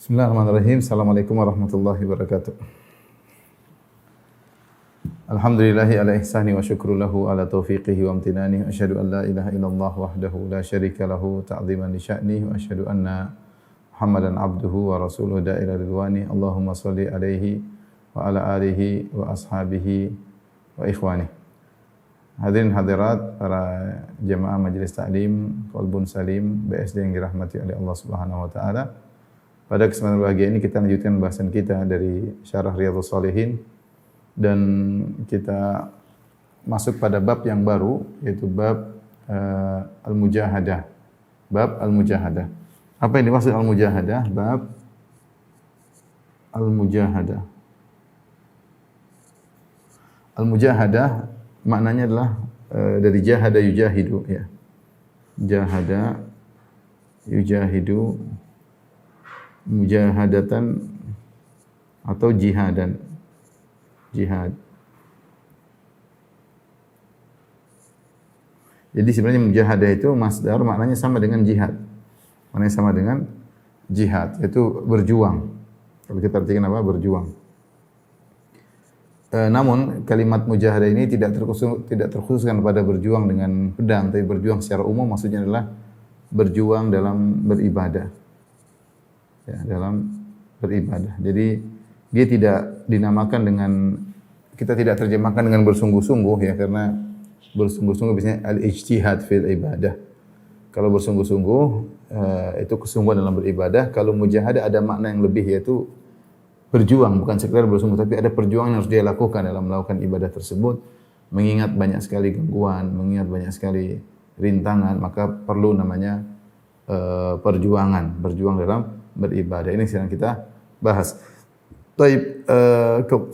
Bismillahirrahmanirrahim. Assalamualaikum warahmatullahi wabarakatuh. Alhamdulillahi ala ihsani wa syukru lahu ala taufiqihi wa amtinani. Asyhadu an la ilaha illallah wahdahu la syarika lahu ta'ziman li sya'nihi wa asyhadu anna Muhammadan abduhu wa rasuluhu da'ila ridwani. Allahumma shalli alaihi wa ala alihi wa ashabihi wa ikhwani. Hadirin hadirat para jemaah majelis taklim Qalbun Salim BSD yang dirahmati oleh Allah Subhanahu wa taala. Pada kesempatan bahagia ini kita lanjutkan bahasan kita dari Syarah Riyadhus Shalihin dan kita masuk pada bab yang baru yaitu bab al-mujahadah. Bab al-mujahadah. Apa yang dimaksud al-mujahadah? Bab al-mujahadah. Al-mujahadah maknanya adalah dari jahada yujahidu ya. Jahada yujahidu mujahadatan atau jihadan. Jihad. Jadi sebenarnya mujahadah itu masdar maknanya sama dengan jihad. Maknanya sama dengan jihad, yaitu berjuang. Kalau kita artikan apa? Berjuang. Namun kalimat mujahadah ini tidak terkhususkan pada berjuang dengan pedang, tapi berjuang secara umum maksudnya adalah berjuang dalam beribadah. Ya, dalam beribadah. Jadi dia tidak dinamakan dengan, kita tidak terjemahkan dengan bersungguh-sungguh ya, karena bersungguh-sungguh biasanya al-ijtihad fil ibadah. Kalau bersungguh-sungguh itu kesungguhan dalam beribadah. Kalau mujahadah ada makna yang lebih, yaitu berjuang, bukan sekedar bersungguh, tapi ada perjuangan yang harus dia lakukan dalam melakukan ibadah tersebut. Mengingat banyak sekali gangguan, mengingat banyak sekali rintangan, maka perlu namanya perjuangan, berjuang dalam beribadah. Ini sedang kita bahas. Baik,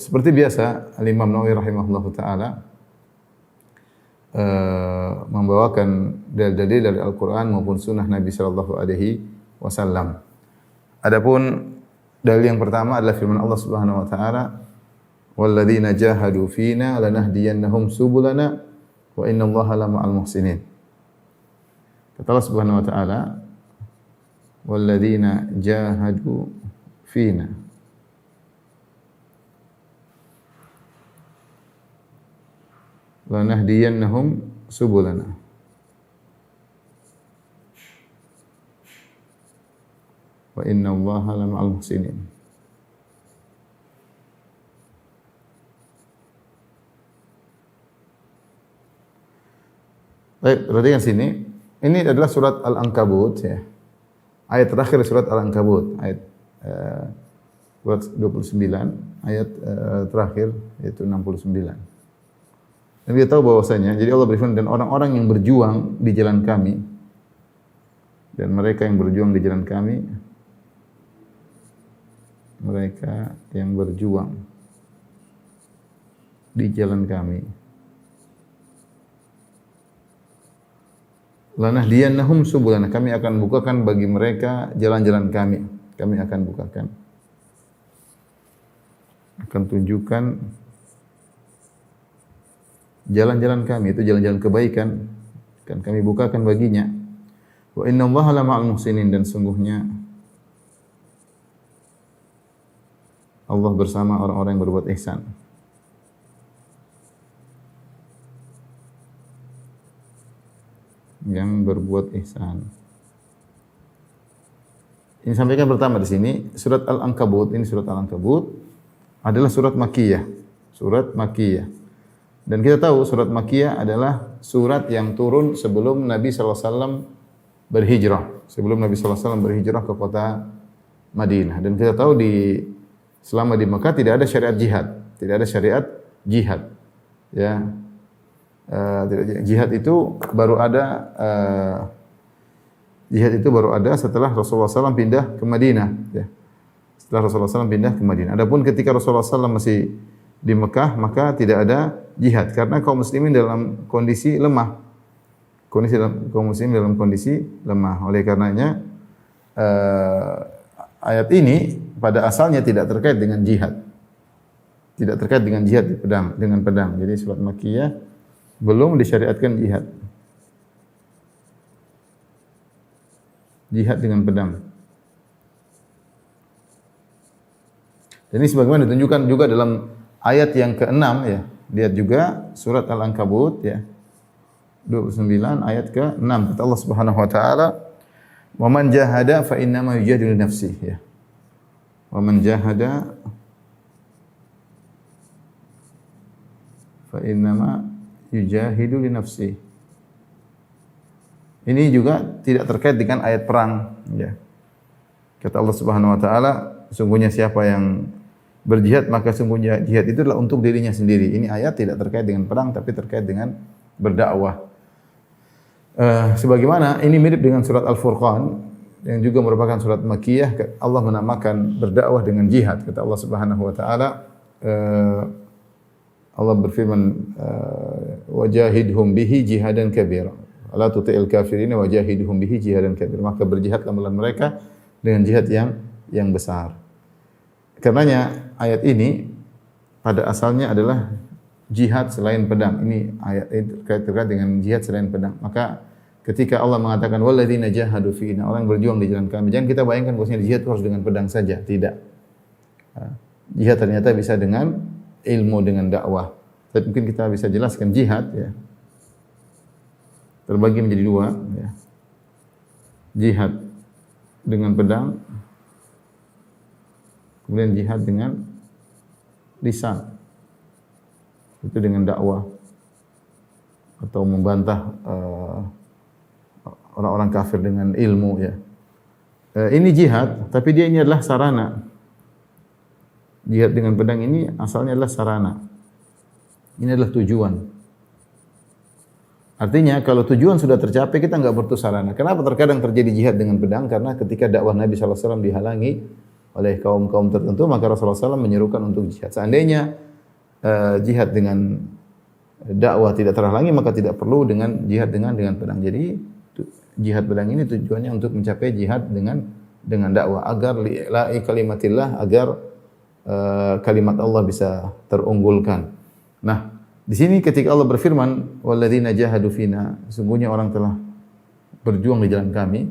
seperti biasa Al-Imam Nawawi rahimahullahu taala membawakan dalil-dalil dari Al-Qur'an maupun sunnah Nabi sallallahu alaihi wasallam. Adapun dalil yang pertama adalah firman Allah Subhanahu wa taala, "Walladzina jahadu fina lanahdiyannahum subulana wa innallaha lama'al muhsinin." Kata Allah Subhanahu wa taala, "Walladzina jahadu fina." Lanahdiyannahum subulana. Wa innallaha lama'al muhsinin. Baik, perhatikan sini. Ini adalah surat Al-Ankabut ya. Ayat terakhir surat Al-Ankabut, ayat surat 29, ayat terakhir yaitu 69. Dan kita tahu bahwasanya, jadi Allah berfirman, dan orang-orang yang berjuang di jalan kami, dan mereka yang berjuang di jalan kami, mereka yang berjuang di jalan kami, lanahdiyannahum subulana, kami akan bukakan bagi mereka jalan-jalan kami. Kami akan bukakan, akan tunjukkan jalan-jalan kami, itu jalan-jalan kebaikan, akan kami bukakan baginya. Wa innallaha lama'al muhsinin, dan sungguhnya Allah bersama orang-orang yang berbuat ihsan. Yang berbuat ihsan. Ini sampaikan pertama di sini, surat Al-Ankabut. Ini surat Al-Ankabut adalah surat Makkiyah. Surat Makkiyah. Dan kita tahu surat Makkiyah adalah surat yang turun sebelum Nabi SAW berhijrah. Sebelum Nabi SAW berhijrah ke kota Madinah. Dan kita tahu selama di Mekah tidak ada syariat jihad. Tidak ada syariat jihad. Ya. Jihad itu baru ada setelah Rasulullah SAW pindah ke Madinah. Ya. Setelah Rasulullah SAW pindah ke Madinah. Adapun ketika Rasulullah SAW masih di Mekah, maka tidak ada jihad karena kaum muslimin dalam kondisi lemah. Kaum muslimin dalam kondisi lemah. Oleh karenanya ayat ini pada asalnya tidak terkait dengan jihad. Tidak terkait dengan jihad dengan pedang. Jadi surat Makkiyah belum disyariatkan jihad. Jihad dengan pedang. Dan ini sebagaimana ditunjukkan juga dalam ayat yang ke-6 ya. Lihat juga surat Al-Ankabut ya. 29 ayat ke-6 kata Allah Subhanahu wa taala, "Wa man jahada fa innama yujahidu li nafsihi." Ya. Wa man jahada fa innama yujahidu li nafsihi. Ini juga tidak terkait dengan ayat perang ya. Kata Allah Subhanahu wa taala, sungguhnya siapa yang berjihad maka sungguhnya jihad itu adalah untuk dirinya sendiri. Ini ayat tidak terkait dengan perang tapi terkait dengan berdakwah. Sebagaimana ini mirip dengan surat Al-Furqan yang juga merupakan surat Makkiyah, Allah menamakan berdakwah dengan jihad. Kata Allah Subhanahu wa taala, Allah berfirman, wajahidhum bihi jihadan kabira. La tuti'il kafirin wajahidhum bihi jihadan kabira. Maka berjihadlah melawan mereka dengan jihad yang besar. Karenanya ayat ini pada asalnya adalah jihad selain pedang. Ini ayat ini terkait dengan jihad selain pedang. Maka ketika Allah mengatakan walladzina jahadu fiina, orang berjuang di jalan kami, jangan kita bayangkan bahwasanya jihad harus dengan pedang saja, tidak. Jihad ternyata bisa dengan ilmu, dengan dakwah. Tapi mungkin kita bisa jelaskan jihad ya. Terbagi menjadi dua ya. Jihad dengan pedang, kemudian jihad dengan lisan. Itu dengan dakwah atau membantah orang-orang kafir dengan ilmu ya. Ini jihad, tapi dia ini adalah sarana. Jihad dengan pedang ini asalnya adalah sarana. Ini adalah tujuan. Artinya kalau tujuan sudah tercapai kita enggak butuh sarana. Kenapa terkadang terjadi jihad dengan pedang? Karena ketika dakwah Nabi SAW dihalangi oleh kaum-kaum tertentu, maka Rasulullah SAW menyerukan untuk jihad. Seandainya jihad dengan dakwah tidak terhalangi, maka tidak perlu dengan jihad dengan pedang. Jadi jihad pedang ini tujuannya untuk mencapai jihad dengan dakwah agar li'la'i kalimatillah, agar kalimat Allah bisa terunggulkan. Nah, di sini ketika Allah berfirman walladzina jahadu fina, sungguhnya orang telah berjuang di jalan kami,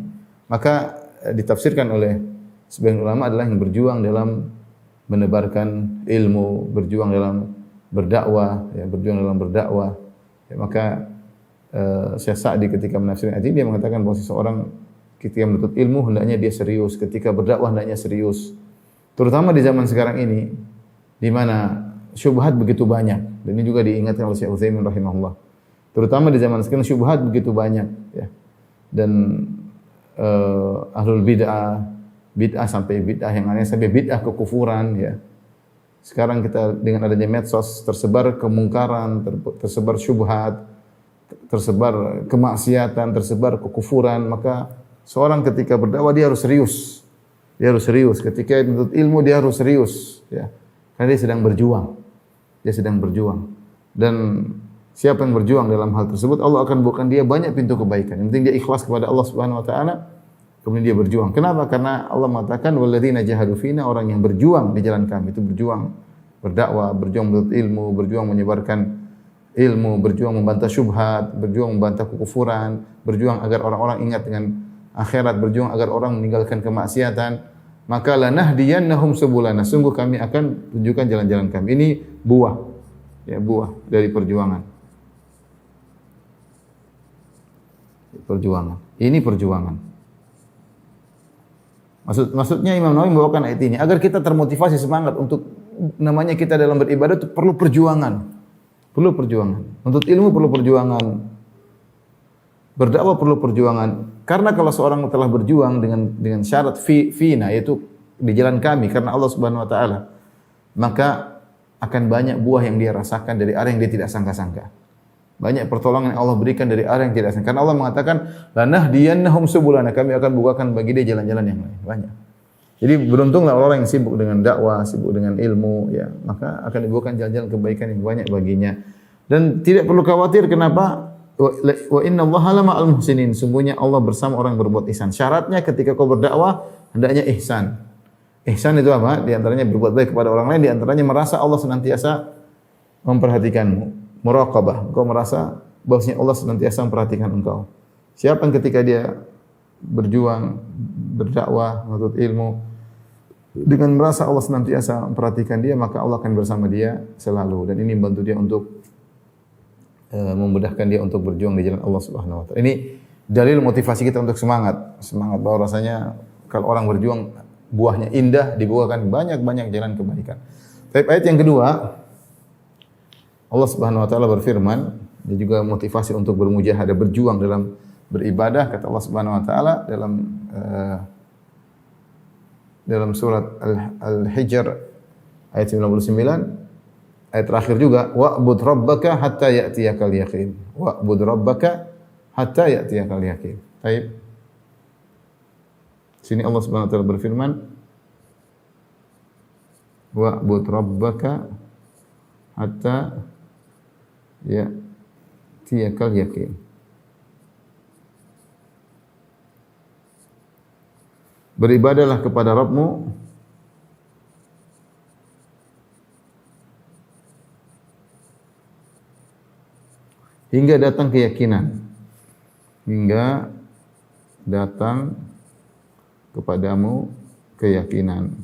maka ditafsirkan oleh sebagian ulama adalah yang berjuang dalam menebarkan ilmu, berjuang dalam berdakwah, ya, berjuang dalam berdakwah. Ya, maka Syekh Sa'di ketika menafsirkan ayat ini dia mengatakan bahwa seseorang ketika menuntut ilmu hendaknya dia serius, ketika berdakwah hendaknya serius. Terutama di zaman sekarang ini di mana syubhat begitu banyak. Dan ini juga diingatkan oleh Syekh Utsaimin rahimahullah. Terutama di zaman sekarang syubhat begitu banyak ya. Dan ahlul bid'ah sampai bid'ah yang aneh, sampai bid'ah kekufuran ya. Sekarang kita dengan adanya medsos tersebar kemungkaran, tersebar syubhat, tersebar kemaksiatan, tersebar kekufuran, maka seorang ketika berdakwah dia harus serius. Dia harus serius. Ketika menuntut ilmu dia harus serius ya. Karena dia sedang berjuang. Dia sedang berjuang. Dan siapa yang berjuang dalam hal tersebut, Allah akan bukakan dia banyak pintu kebaikan. Yang penting dia ikhlas kepada Allah Subhanahu wa taala, kemudian dia berjuang. Kenapa? Karena Allah mengatakan walladzina jahadu fina, orang yang berjuang di jalan kami, itu berjuang berdakwah, berjuang menuntut ilmu, berjuang menyebarkan ilmu, berjuang membantah syubhat, berjuang membantah kekufuran, berjuang agar orang-orang ingat dengan akhirat, berjuang agar orang meninggalkan kemaksiatan. Maka lanahdiyannahum subulana, sungguh kami akan tunjukkan jalan-jalan kami. Ini buah, ya, buah dari perjuangan. Perjuangan. Ini perjuangan. Maksudnya Imam Nawawi membawakan ayat ini agar kita termotivasi semangat untuk namanya kita dalam beribadah itu perlu perjuangan. Perlu perjuangan. Untuk ilmu perlu perjuangan. Berdakwah perlu perjuangan. Karena kalau seorang telah berjuang dengan syarat fina, yaitu di jalan kami karena Allah Subhanahu wa taala, maka akan banyak buah yang dia rasakan dari arah yang dia tidak sangka-sangka. Banyak pertolongan yang Allah berikan dari arah yang tidak sangka. Karena Allah mengatakan lanahdiyannahum subulana, kami akan bukakan bagi dia jalan-jalan yang lain. Banyak. Jadi beruntunglah orang yang sibuk dengan dakwah, sibuk dengan ilmu, ya, maka akan dibukakan jalan-jalan kebaikan yang banyak baginya. Dan tidak perlu khawatir kenapa? Wa innallaha lama'al muhsinin, sungguhnya Allah bersama orang yang berbuat ihsan. Syaratnya ketika kau berdakwah hendaknya ihsan. Ihsan itu apa? Di antaranya berbuat baik kepada orang lain, di antaranya merasa Allah senantiasa memperhatikanmu. Muraqabah, engkau merasa bahwasanya Allah senantiasa memperhatikan engkau. Siapa yang ketika dia berjuang, berdakwah, menuntut ilmu, dengan merasa Allah senantiasa memperhatikan dia, maka Allah akan bersama dia selalu, dan ini membantu dia untuk memudahkan dia untuk berjuang di jalan Allah Subhanahu wa taala. Ini dalil motivasi kita untuk semangat bahwa rasanya kalau orang berjuang buahnya indah, dibuahkan banyak-banyak jalan kebaikan. Tapi ayat yang kedua, Allah Subhanahu wa taala berfirman, dia juga motivasi untuk bermujahadah, berjuang dalam beribadah. Kata Allah Subhanahu wa taala dalam surat Al-Hijr ayat 99, ayat terakhir juga, wa'bud rabbaka hatta ya'tiyakal yaqin. Wa'bud rabbaka hatta ya'tiyakal yaqin. Baik. Sini Allah Subhanahu wa taala berfirman, wa'bud rabbaka hatta ya'tiyakal yaqin. Beribadahlah kepada Rabbmu hingga datang keyakinan. Hingga datang kepadamu keyakinan.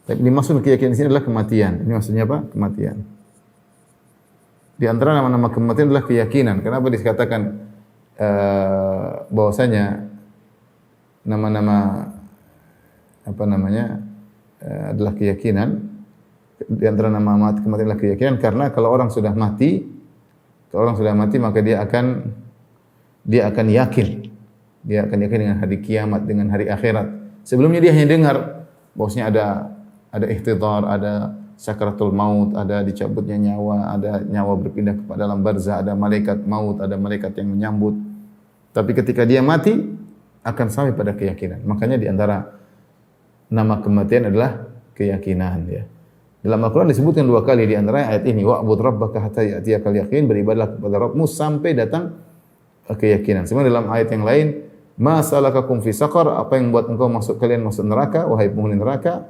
Tapi dimaksud keyakinan di sini adalah kematian. Ini maksudnya apa? Kematian. Di antara nama-nama kematian adalah keyakinan. Kenapa dikatakan bahwasanya nama-nama adalah keyakinan? Di antara nama kematian adalah keyakinan, karena kalau orang sudah mati maka dia akan yakin. Dia akan yakin dengan hari kiamat, dengan hari akhirat. Sebelumnya dia hanya dengar bahwasanya ada ihtidhar, ada sakaratul maut, ada dicabutnya nyawa, ada nyawa berpindah kepada alam barzah, ada malaikat maut, ada malaikat yang menyambut. Tapi ketika dia mati akan sampai pada keyakinan. Makanya di antara nama kematian adalah keyakinan, ya. Dalam Al-Qur'an disebutkan 2 kali, di antara ayat ini, wa'bud rabbaka hatta ya'tiyakal yaqin, beribadahlah kepada Rabbmu sampai datang keyakinan. Sebenarnya dalam ayat yang lain, ma salakakum fi saqar, apa yang membuat kalian masuk neraka, wahai penghuni neraka?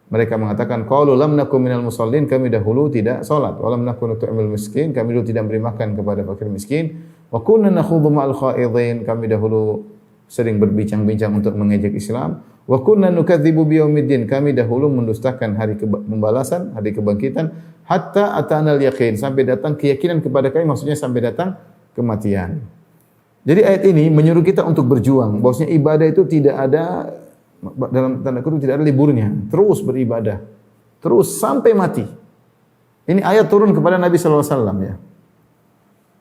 Mereka mengatakan, qalu lam nakum minal musallin, kami dahulu tidak salat, wa lam nakun nut'imul miskin, kami dahulu tidak beri makan kepada fakir miskin, wa kunna nakhudhu ma'al khaidin, kami dahulu sering berbincang-bincang untuk mengejek Islam, wa kunna nukadzibu biyaumiddin, kami dahulu mendustakan hari pembalasan, hari kebangkitan, hatta atanal yaqin, sampai datang keyakinan kepada kami, maksudnya sampai datang kematian. Jadi ayat ini menyuruh kita untuk berjuang, bahwasanya ibadah itu tidak ada, dalam tanda kutip, tidak ada liburnya, terus beribadah, terus sampai mati. Ini ayat turun kepada Nabi sallallahu alaihi wasallam, ya.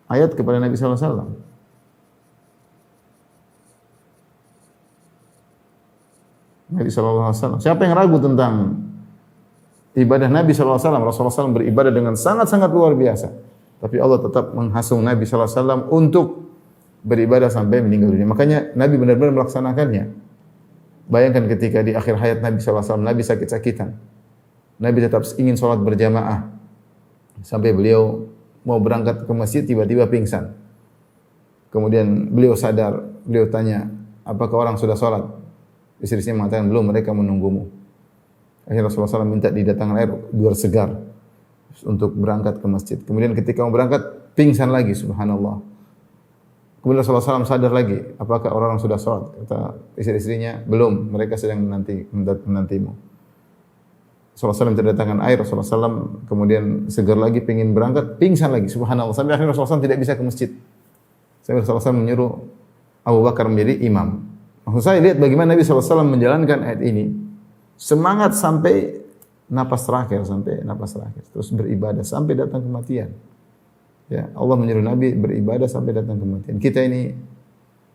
Ayat kepada Nabi sallallahu alaihi wasallam. Nabi sallallahu alaihi wasallam. Siapa yang ragu tentang ibadah Nabi sallallahu alaihi wasallam? Rasulullah SAW beribadah dengan sangat-sangat luar biasa. Tapi Allah tetap menghasung Nabi sallallahu alaihi wasallam untuk beribadah sampai meninggal dunia. Makanya Nabi benar-benar melaksanakannya. Bayangkan ketika di akhir hayat Nabi sallallahu alaihi wasallam, Nabi sakit-sakitan. Nabi tetap ingin sholat berjamaah. Sampai beliau mau berangkat ke masjid, tiba-tiba pingsan. Kemudian beliau sadar, beliau tanya, apakah orang sudah sholat? Istri-istrinya mengatakan, belum, mereka menunggumu. Akhirnya Rasulullah SAW minta didatangkan air biar segar untuk berangkat ke masjid. Kemudian ketika mau berangkat, pingsan lagi, subhanallah. Kemudian Rasulullah SAW sadar lagi, apakah orang sudah sholat? Kata istri-istrinya, belum, mereka sedang menantimu. Rasulullah SAW minta didatangkan air, Rasulullah SAW kemudian segar lagi, pengen berangkat, pingsan lagi, subhanallah. Sampai akhirnya Rasulullah SAW tidak bisa ke masjid. Sampai Rasulullah SAW menyuruh Abu Bakar menjadi imam. Maksud saya, lihat bagaimana Nabi SAW menjalankan ayat ini. Semangat sampai napas terakhir. Terus beribadah sampai datang kematian. Ya, Allah menyuruh Nabi beribadah sampai datang kematian. Kita ini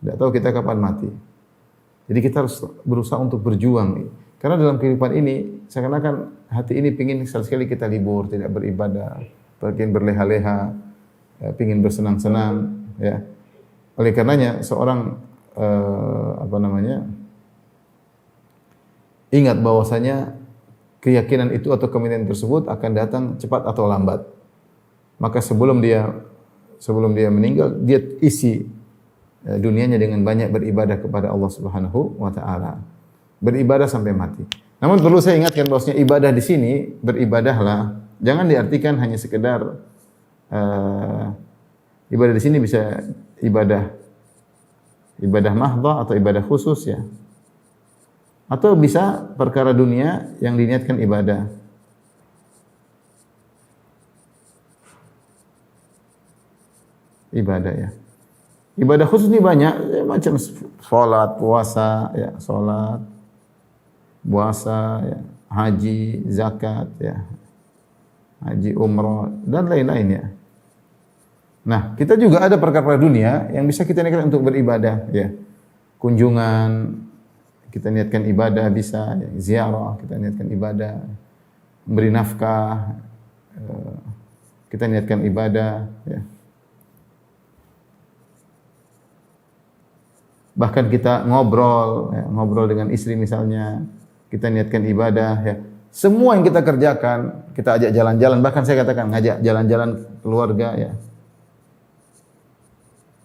tidak tahu kita kapan mati. Jadi kita harus berusaha untuk berjuang. Karena dalam kehidupan ini, seakan-akan hati ini pingin sekali-sekali kita libur, tidak beribadah, pingin berleha-leha, pingin bersenang-senang. Ya. Oleh karenanya, seorang ingat bahwasanya keyakinan itu atau kematian tersebut akan datang cepat atau lambat. Maka sebelum dia meninggal, dia isi dunianya dengan banyak beribadah kepada Allah Subhanahu wa taala. Beribadah sampai mati. Namun perlu saya ingatkan bahwasanya ibadah di sini, beribadahlah, jangan diartikan hanya sekedar ibadah di sini bisa ibadah mahdhah atau ibadah khusus, ya. Atau bisa perkara dunia yang diniatkan ibadah. Ibadah ya. Ibadah khusus ini banyak, ya, macam salat, puasa, ya, salat, puasa, ya, haji, zakat, ya, haji, umrah dan lain-lain ya. Nah, kita juga ada perkara dunia yang bisa kita niatkan untuk beribadah, ya. Kunjungan, kita niatkan ibadah bisa, ya. Ziarah, kita niatkan ibadah, beri nafkah, kita niatkan ibadah, ya. Bahkan kita ngobrol, ya, ngobrol dengan istri misalnya, kita niatkan ibadah, ya. Semua yang kita kerjakan, kita ajak jalan-jalan, bahkan saya katakan ngajak jalan-jalan keluarga, ya.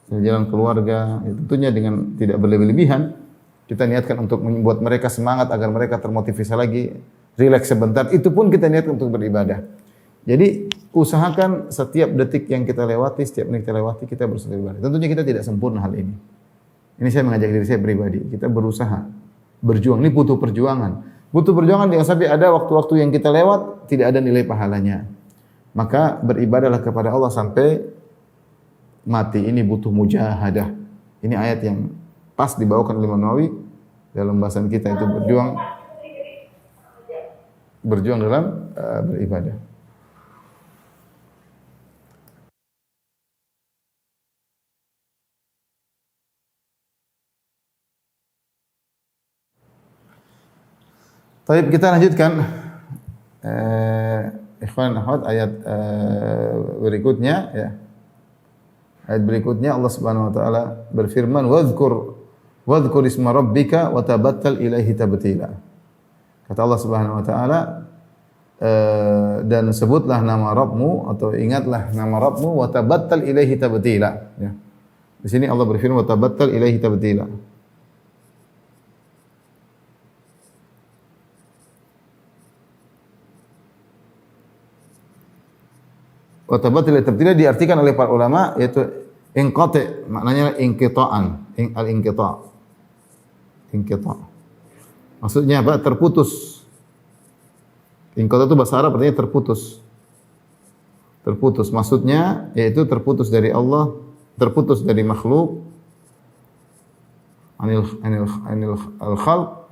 Jalan keluarga, ya, tentunya dengan tidak berlebihan. Kita niatkan untuk membuat mereka semangat agar mereka termotivasi lagi, rileks sebentar. Itu pun kita niatkan untuk beribadah. Jadi usahakan setiap detik yang kita lewati, setiap menit kita lewati, kita berusaha beribadah. Tentunya kita tidak sempurna hal ini. Ini saya mengajak diri saya pribadi. Kita berusaha, berjuang. Ini butuh perjuangan. Butuh perjuangan jangan sampai ada waktu-waktu yang kita lewat tidak ada nilai pahalanya. Maka beribadahlah kepada Allah sampai mati. Ini butuh mujahadah. Ini ayat yang pas dibawakan oleh Imam Nawawi dalam bahasan kita itu berjuang dalam beribadah. Baik, kita lanjutkan ikhwan akhwat ayat berikutnya ya. Ayat berikutnya Allah Subhanahu wa taala berfirman wadhkur isma rabbika wa tabattal ilaihi tabtila. Kata Allah Subhanahu wa taala dan sebutlah nama Rabbmu atau ingatlah nama Rabbmu wa tabattal ilaihi tabtila ya. Di sini Allah berfirman wa tabattal ilaihi tabtila. Wa tabattal ilaihi tabtila diartikan oleh para ulama yaitu inqati, maknanya inqita'an, al-inqita'. Inqita'. Maksudnya apa? Terputus. Inqita' itu bahasa Arab artinya terputus. Terputus maksudnya yaitu terputus dari Allah, terputus dari makhluk, anil al-khalq,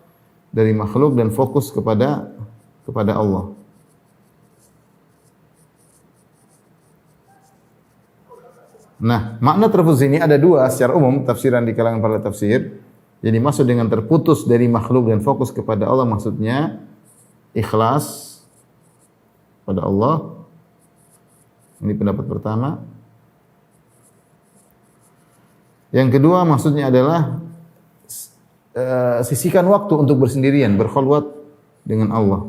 dari makhluk dan fokus kepada Allah. Nah, makna terputus ini ada dua secara umum tafsiran di kalangan para tafsir. Jadi maksud dengan terputus dari makhluk dan fokus kepada Allah maksudnya ikhlas pada Allah. Ini pendapat pertama. Yang kedua maksudnya adalah sisihkan waktu untuk bersendirian, berkhulwat dengan Allah.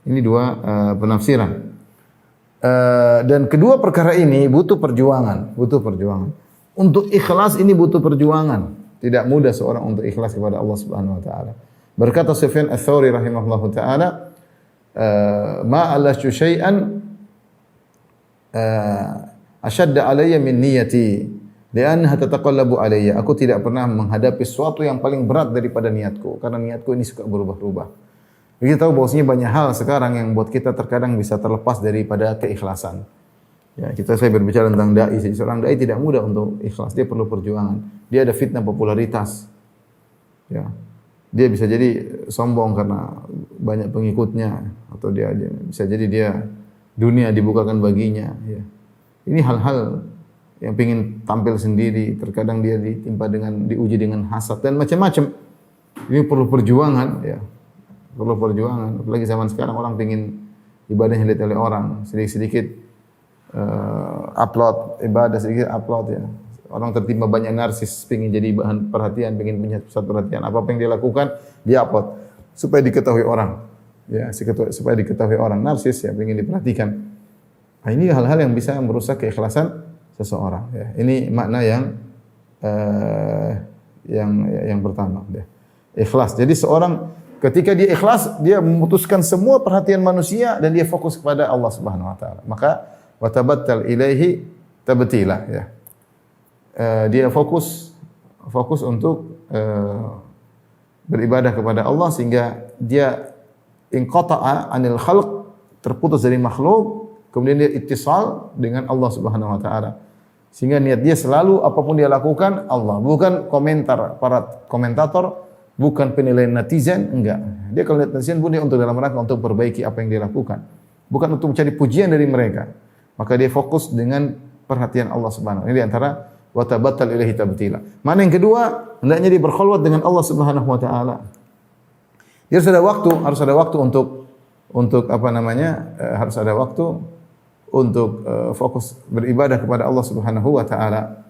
Ini dua penafsiran. Dan kedua perkara ini butuh perjuangan. Untuk ikhlas ini butuh perjuangan. Tidak mudah seorang untuk ikhlas kepada Allah Subhanahu wa taala. Berkata Sufyan Ats-Tsauri rahimahullahu taala, "Ma alashu syai'an ashadda alayya min niyyati, li'annaha tataqallabu alayya." Aku tidak pernah menghadapi sesuatu yang paling berat daripada niatku, karena niatku ini suka berubah-ubah. Kita tahu bahwasanya banyak hal sekarang yang buat kita terkadang bisa terlepas daripada keikhlasan. Ya, saya berbicara tentang dai. Seorang dai tidak mudah untuk ikhlas, dia perlu perjuangan. Dia ada fitnah popularitas. Ya. Dia bisa jadi sombong karena banyak pengikutnya atau dia bisa jadi dia dunia dibukakan baginya, ya. Ini hal-hal yang pengin tampil sendiri, terkadang dia diuji dengan hasad dan macam-macam. Ini perlu perjuangan, ya. Perlu perjuangan. Apalagi zaman sekarang orang pengin ibadahnya dilihat oleh orang, sedikit-sedikit upload ibadah, sedikit upload ya. Orang tertimpa banyak narsis, pengin jadi bahan perhatian, pengin punya pusat perhatian. Apa yang dia lakukan, dia upload supaya diketahui orang. Ya, supaya diketahui orang, narsis ya, pengin diperhatikan. Nah, ini hal-hal yang bisa merusak keikhlasan seseorang ya. Ini makna yang pertama ya. Ikhlas. Jadi seorang ketika dia ikhlas, dia memutuskan semua perhatian manusia dan dia fokus kepada Allah Subhanahu wa taala. Maka wa tabattal ilaihi tabtila ya. Dia fokus fokus untuk beribadah kepada Allah sehingga dia inqata'a 'anil khalq, terputus dari makhluk, kemudian dia ittisal dengan Allah Subhanahu wa taala. Sehingga niat dia selalu apapun dia lakukan Allah, bukan komentar para komentator, bukan penilaian netizen, enggak. Dia kalau lihat netizen pun dia untuk dalam rangka untuk perbaiki apa yang dia lakukan, bukan untuk mencari pujian dari mereka. Maka dia fokus dengan perhatian Allah Subhanahu wa taala. Ini di antara wa tabattal ilaihi tabtila. Mana yang kedua, hendaknya dia berkhulwat dengan Allah Subhanahu wa taala. Dia harus ada waktu untuk apa namanya? Harus ada waktu untuk fokus beribadah kepada Allah Subhanahu wa taala.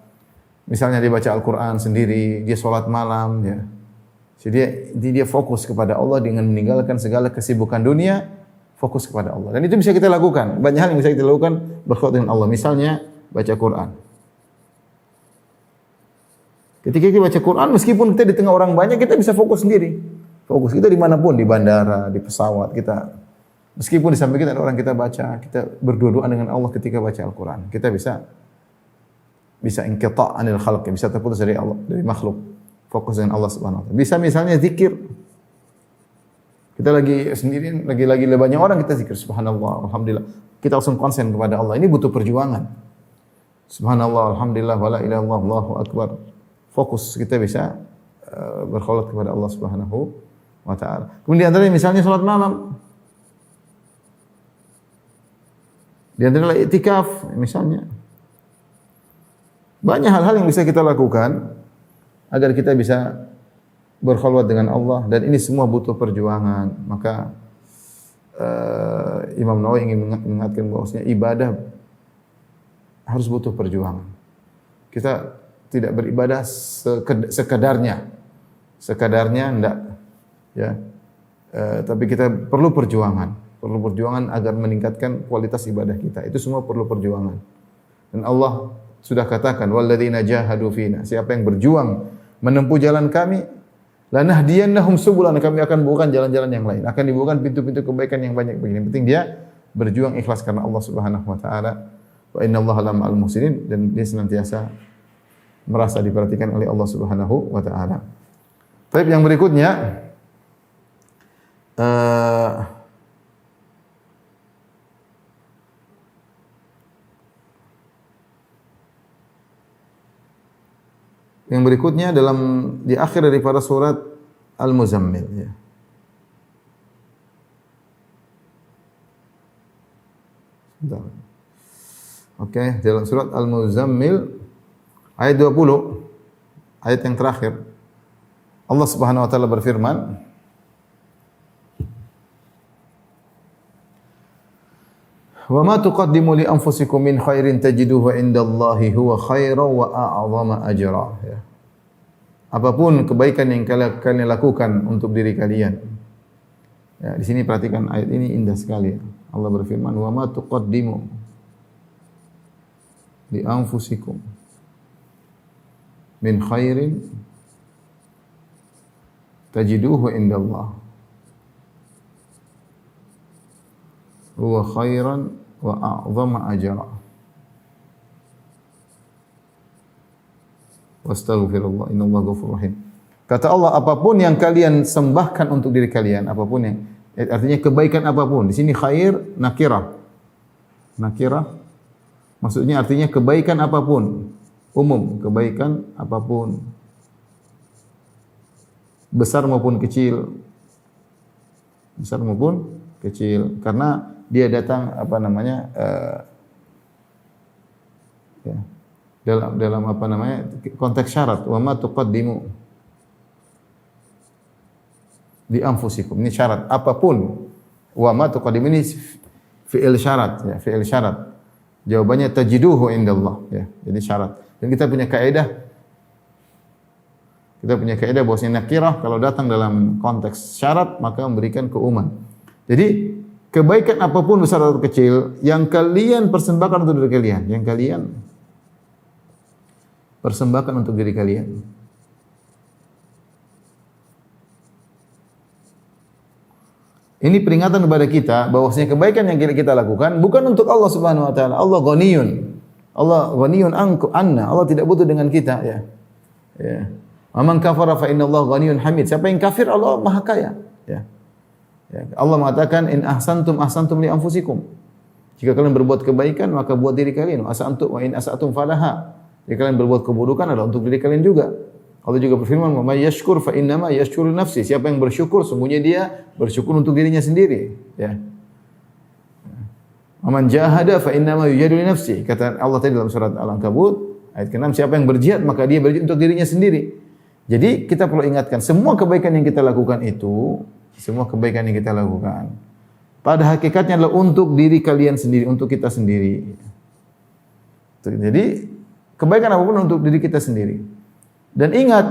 Misalnya dia baca Al-Qur'an sendiri, dia salat malam ya. Jadi dia fokus kepada Allah dengan meninggalkan segala kesibukan dunia, fokus kepada Allah. Dan itu bisa kita lakukan. Banyak hal yang bisa kita lakukan berkhulwat dengan Allah. Misalnya baca Quran. Ketika kita baca Quran, meskipun kita di tengah orang banyak, kita bisa fokus sendiri. Fokus kita dimanapun, di bandara, di pesawat, kita meskipun di samping kita ada orang kita baca, kita berdua-duaan dengan Allah ketika baca Al-Quran. Kita bisa inqita' anil khalq, bisa terputus dari Allah, dari makhluk. Fokus dengan Allah Subhanahu wa taala. Bisa misalnya zikir. Kita lagi sendirian, lagi banyak orang kita zikir subhanallah, alhamdulillah. Kita langsung konsen kepada Allah. Ini butuh perjuangan. Subhanallah, alhamdulillah, wala ilaha illallah, Allahu akbar. Fokus kita bisa berkhulwat kepada Allah Subhanahu wa taala. Kemudian antaranya misalnya salat malam. Di antara i'tikaf misalnya. Banyak hal-hal yang bisa kita lakukan agar kita bisa berkhulwat dengan Allah, dan ini semua butuh perjuangan. Maka Imam Nawawi ingin mengingatkan bahwasanya ibadah harus butuh perjuangan. Kita tidak beribadah sekadarnya enggak ya. Tapi kita perlu perjuangan agar meningkatkan kualitas ibadah kita. Itu semua perlu perjuangan. Dan Allah sudah katakan walladzina jahadu fina, siapa yang berjuang menempuh jalan kami, lanahdiyannahum subulana, kami akan bukakan jalan-jalan yang lain, akan dibukakan pintu-pintu kebaikan yang banyak begini. Penting dia berjuang ikhlas karena Allah Subhanahu wa taala. Wa innallaha lama'al muhsinin, dan dia senantiasa merasa diperhatikan oleh Allah Subhanahu wa taala. Baik, yang berikutnya di akhir daripada surat Al-Muzammil ya. Oke, dalam surat Al-Muzammil ayat 20, ayat yang terakhir, Allah Subhanahu wa taala berfirman, "Wa ma tuqaddimu li anfusikum min khairin tajiduhu indallahi huwa khairan wa a'zama ajra." Ya. Apapun kebaikan yang kalian lakukan untuk diri kalian. Ya, di sini perhatikan ayat ini indah sekali. Allah berfirman, "Wa ma tuqaddimu li anfusikum min khairin tajiduhu indallah huwa khairan wa a'zama ajra wastaghfirullah innallaha ghafurur rahim." Kata Allah, apapun yang kalian sembahkan untuk diri kalian, apapun yang artinya kebaikan apapun. Di sini khair nakirah. Nakirah maksudnya artinya kebaikan apapun, umum, kebaikan apapun, besar maupun kecil. Besar maupun kecil, karena dia datang apa namanya ya, dalam apa namanya konteks syarat, wa ma tuqaddimu di anfusikum, ini syarat apapun. Wa ma tuqaddimu ini fi'il syarat ya, fi'il syarat. Jawabannya tajiduhu indallah ya. Jadi syarat. Dan kita punya kaidah bahwasanya nakirah kalau datang dalam konteks syarat maka memberikan keumuman. Jadi kebaikan apapun besar atau kecil yang kalian persembahkan untuk diri kalian, yang kalian persembahkan untuk diri kalian. Ini peringatan kepada kita bahwasanya kebaikan yang kita lakukan bukan untuk Allah Subhanahu wa taala. Allah ghaniyun. Allah ghaniyun anna. Allah tidak butuh dengan kita ya. Ya. Wa man kafara fa innallaha ghaniyyun hamid. Siapa yang kafir, Allah Maha Kaya. Ya. Ya. Allah mengatakan in ahsantum li anfusikum. Jika kalian berbuat kebaikan maka buat diri kalian. Wa in asatum falaha. Jika kalian berbuat keburukan adalah untuk diri kalian juga. Allah juga berfirman, "Wa may yashkur fa innama yashkuru nafsi." Siapa yang bersyukur, sungguhnya dia bersyukur untuk dirinya sendiri, ya. "Wa man jahada fa innama yujahadu li nafsi." Kata Allah tadi dalam surat Al-Ankabut ayat ke-6, siapa yang berjihad maka dia berjihad untuk dirinya sendiri. Jadi kita perlu ingatkan, semua kebaikan yang kita lakukan itu, pada hakikatnya adalah untuk diri kalian sendiri, untuk kita sendiri. Jadi kebaikan apapun untuk diri kita sendiri. Dan ingat,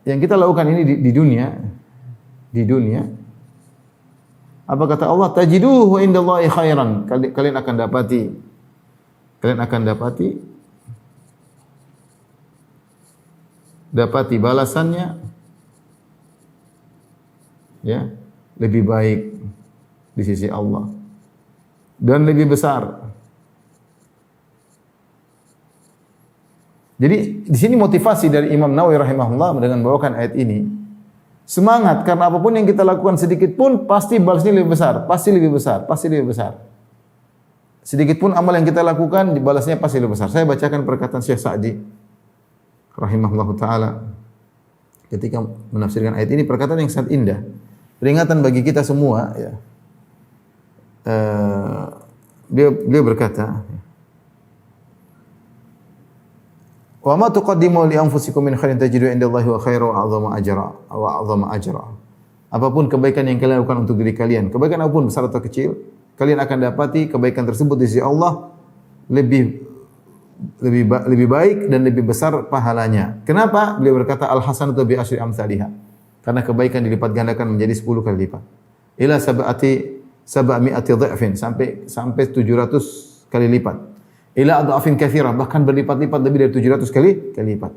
yang kita lakukan ini di dunia, apa kata Allah? Tajiduhu indallahi khairan. Kalian akan dapati balasannya, ya, lebih baik di sisi Allah dan lebih besar. Jadi di sini motivasi dari Imam Nawawi rahimahullah dengan membawakan ayat ini. Semangat, karena apapun yang kita lakukan sedikit pun pasti balasnya lebih besar, pasti lebih besar. Sedikit pun amal yang kita lakukan dibalasnya pasti lebih besar. Saya bacakan perkataan Syekh Sa'di rahimahullah taala ketika menafsirkan ayat ini, perkataan yang sangat indah. Peringatan bagi kita semua, ya. Beliau berkata, "Wa ma tuqaddimu li anfusikum min khairin tajidu indallahi wa khairan wa a'zama ajra." Apapun kebaikan yang kalian lakukan untuk diri kalian, kebaikan apapun besar atau kecil, kalian akan dapati kebaikan tersebut di sisi Allah lebih baik dan lebih besar pahalanya. Kenapa? Beliau berkata al-hasanatu bi asyri amsalihha. Karena kebaikan dilipat gandakan menjadi 10 kali lipat. Ila sab'ati dha'fin, sampai 700 kali lipat. Ila adhafin katsirah, bahkan berlipat-lipat lebih dari 700 kali lipat.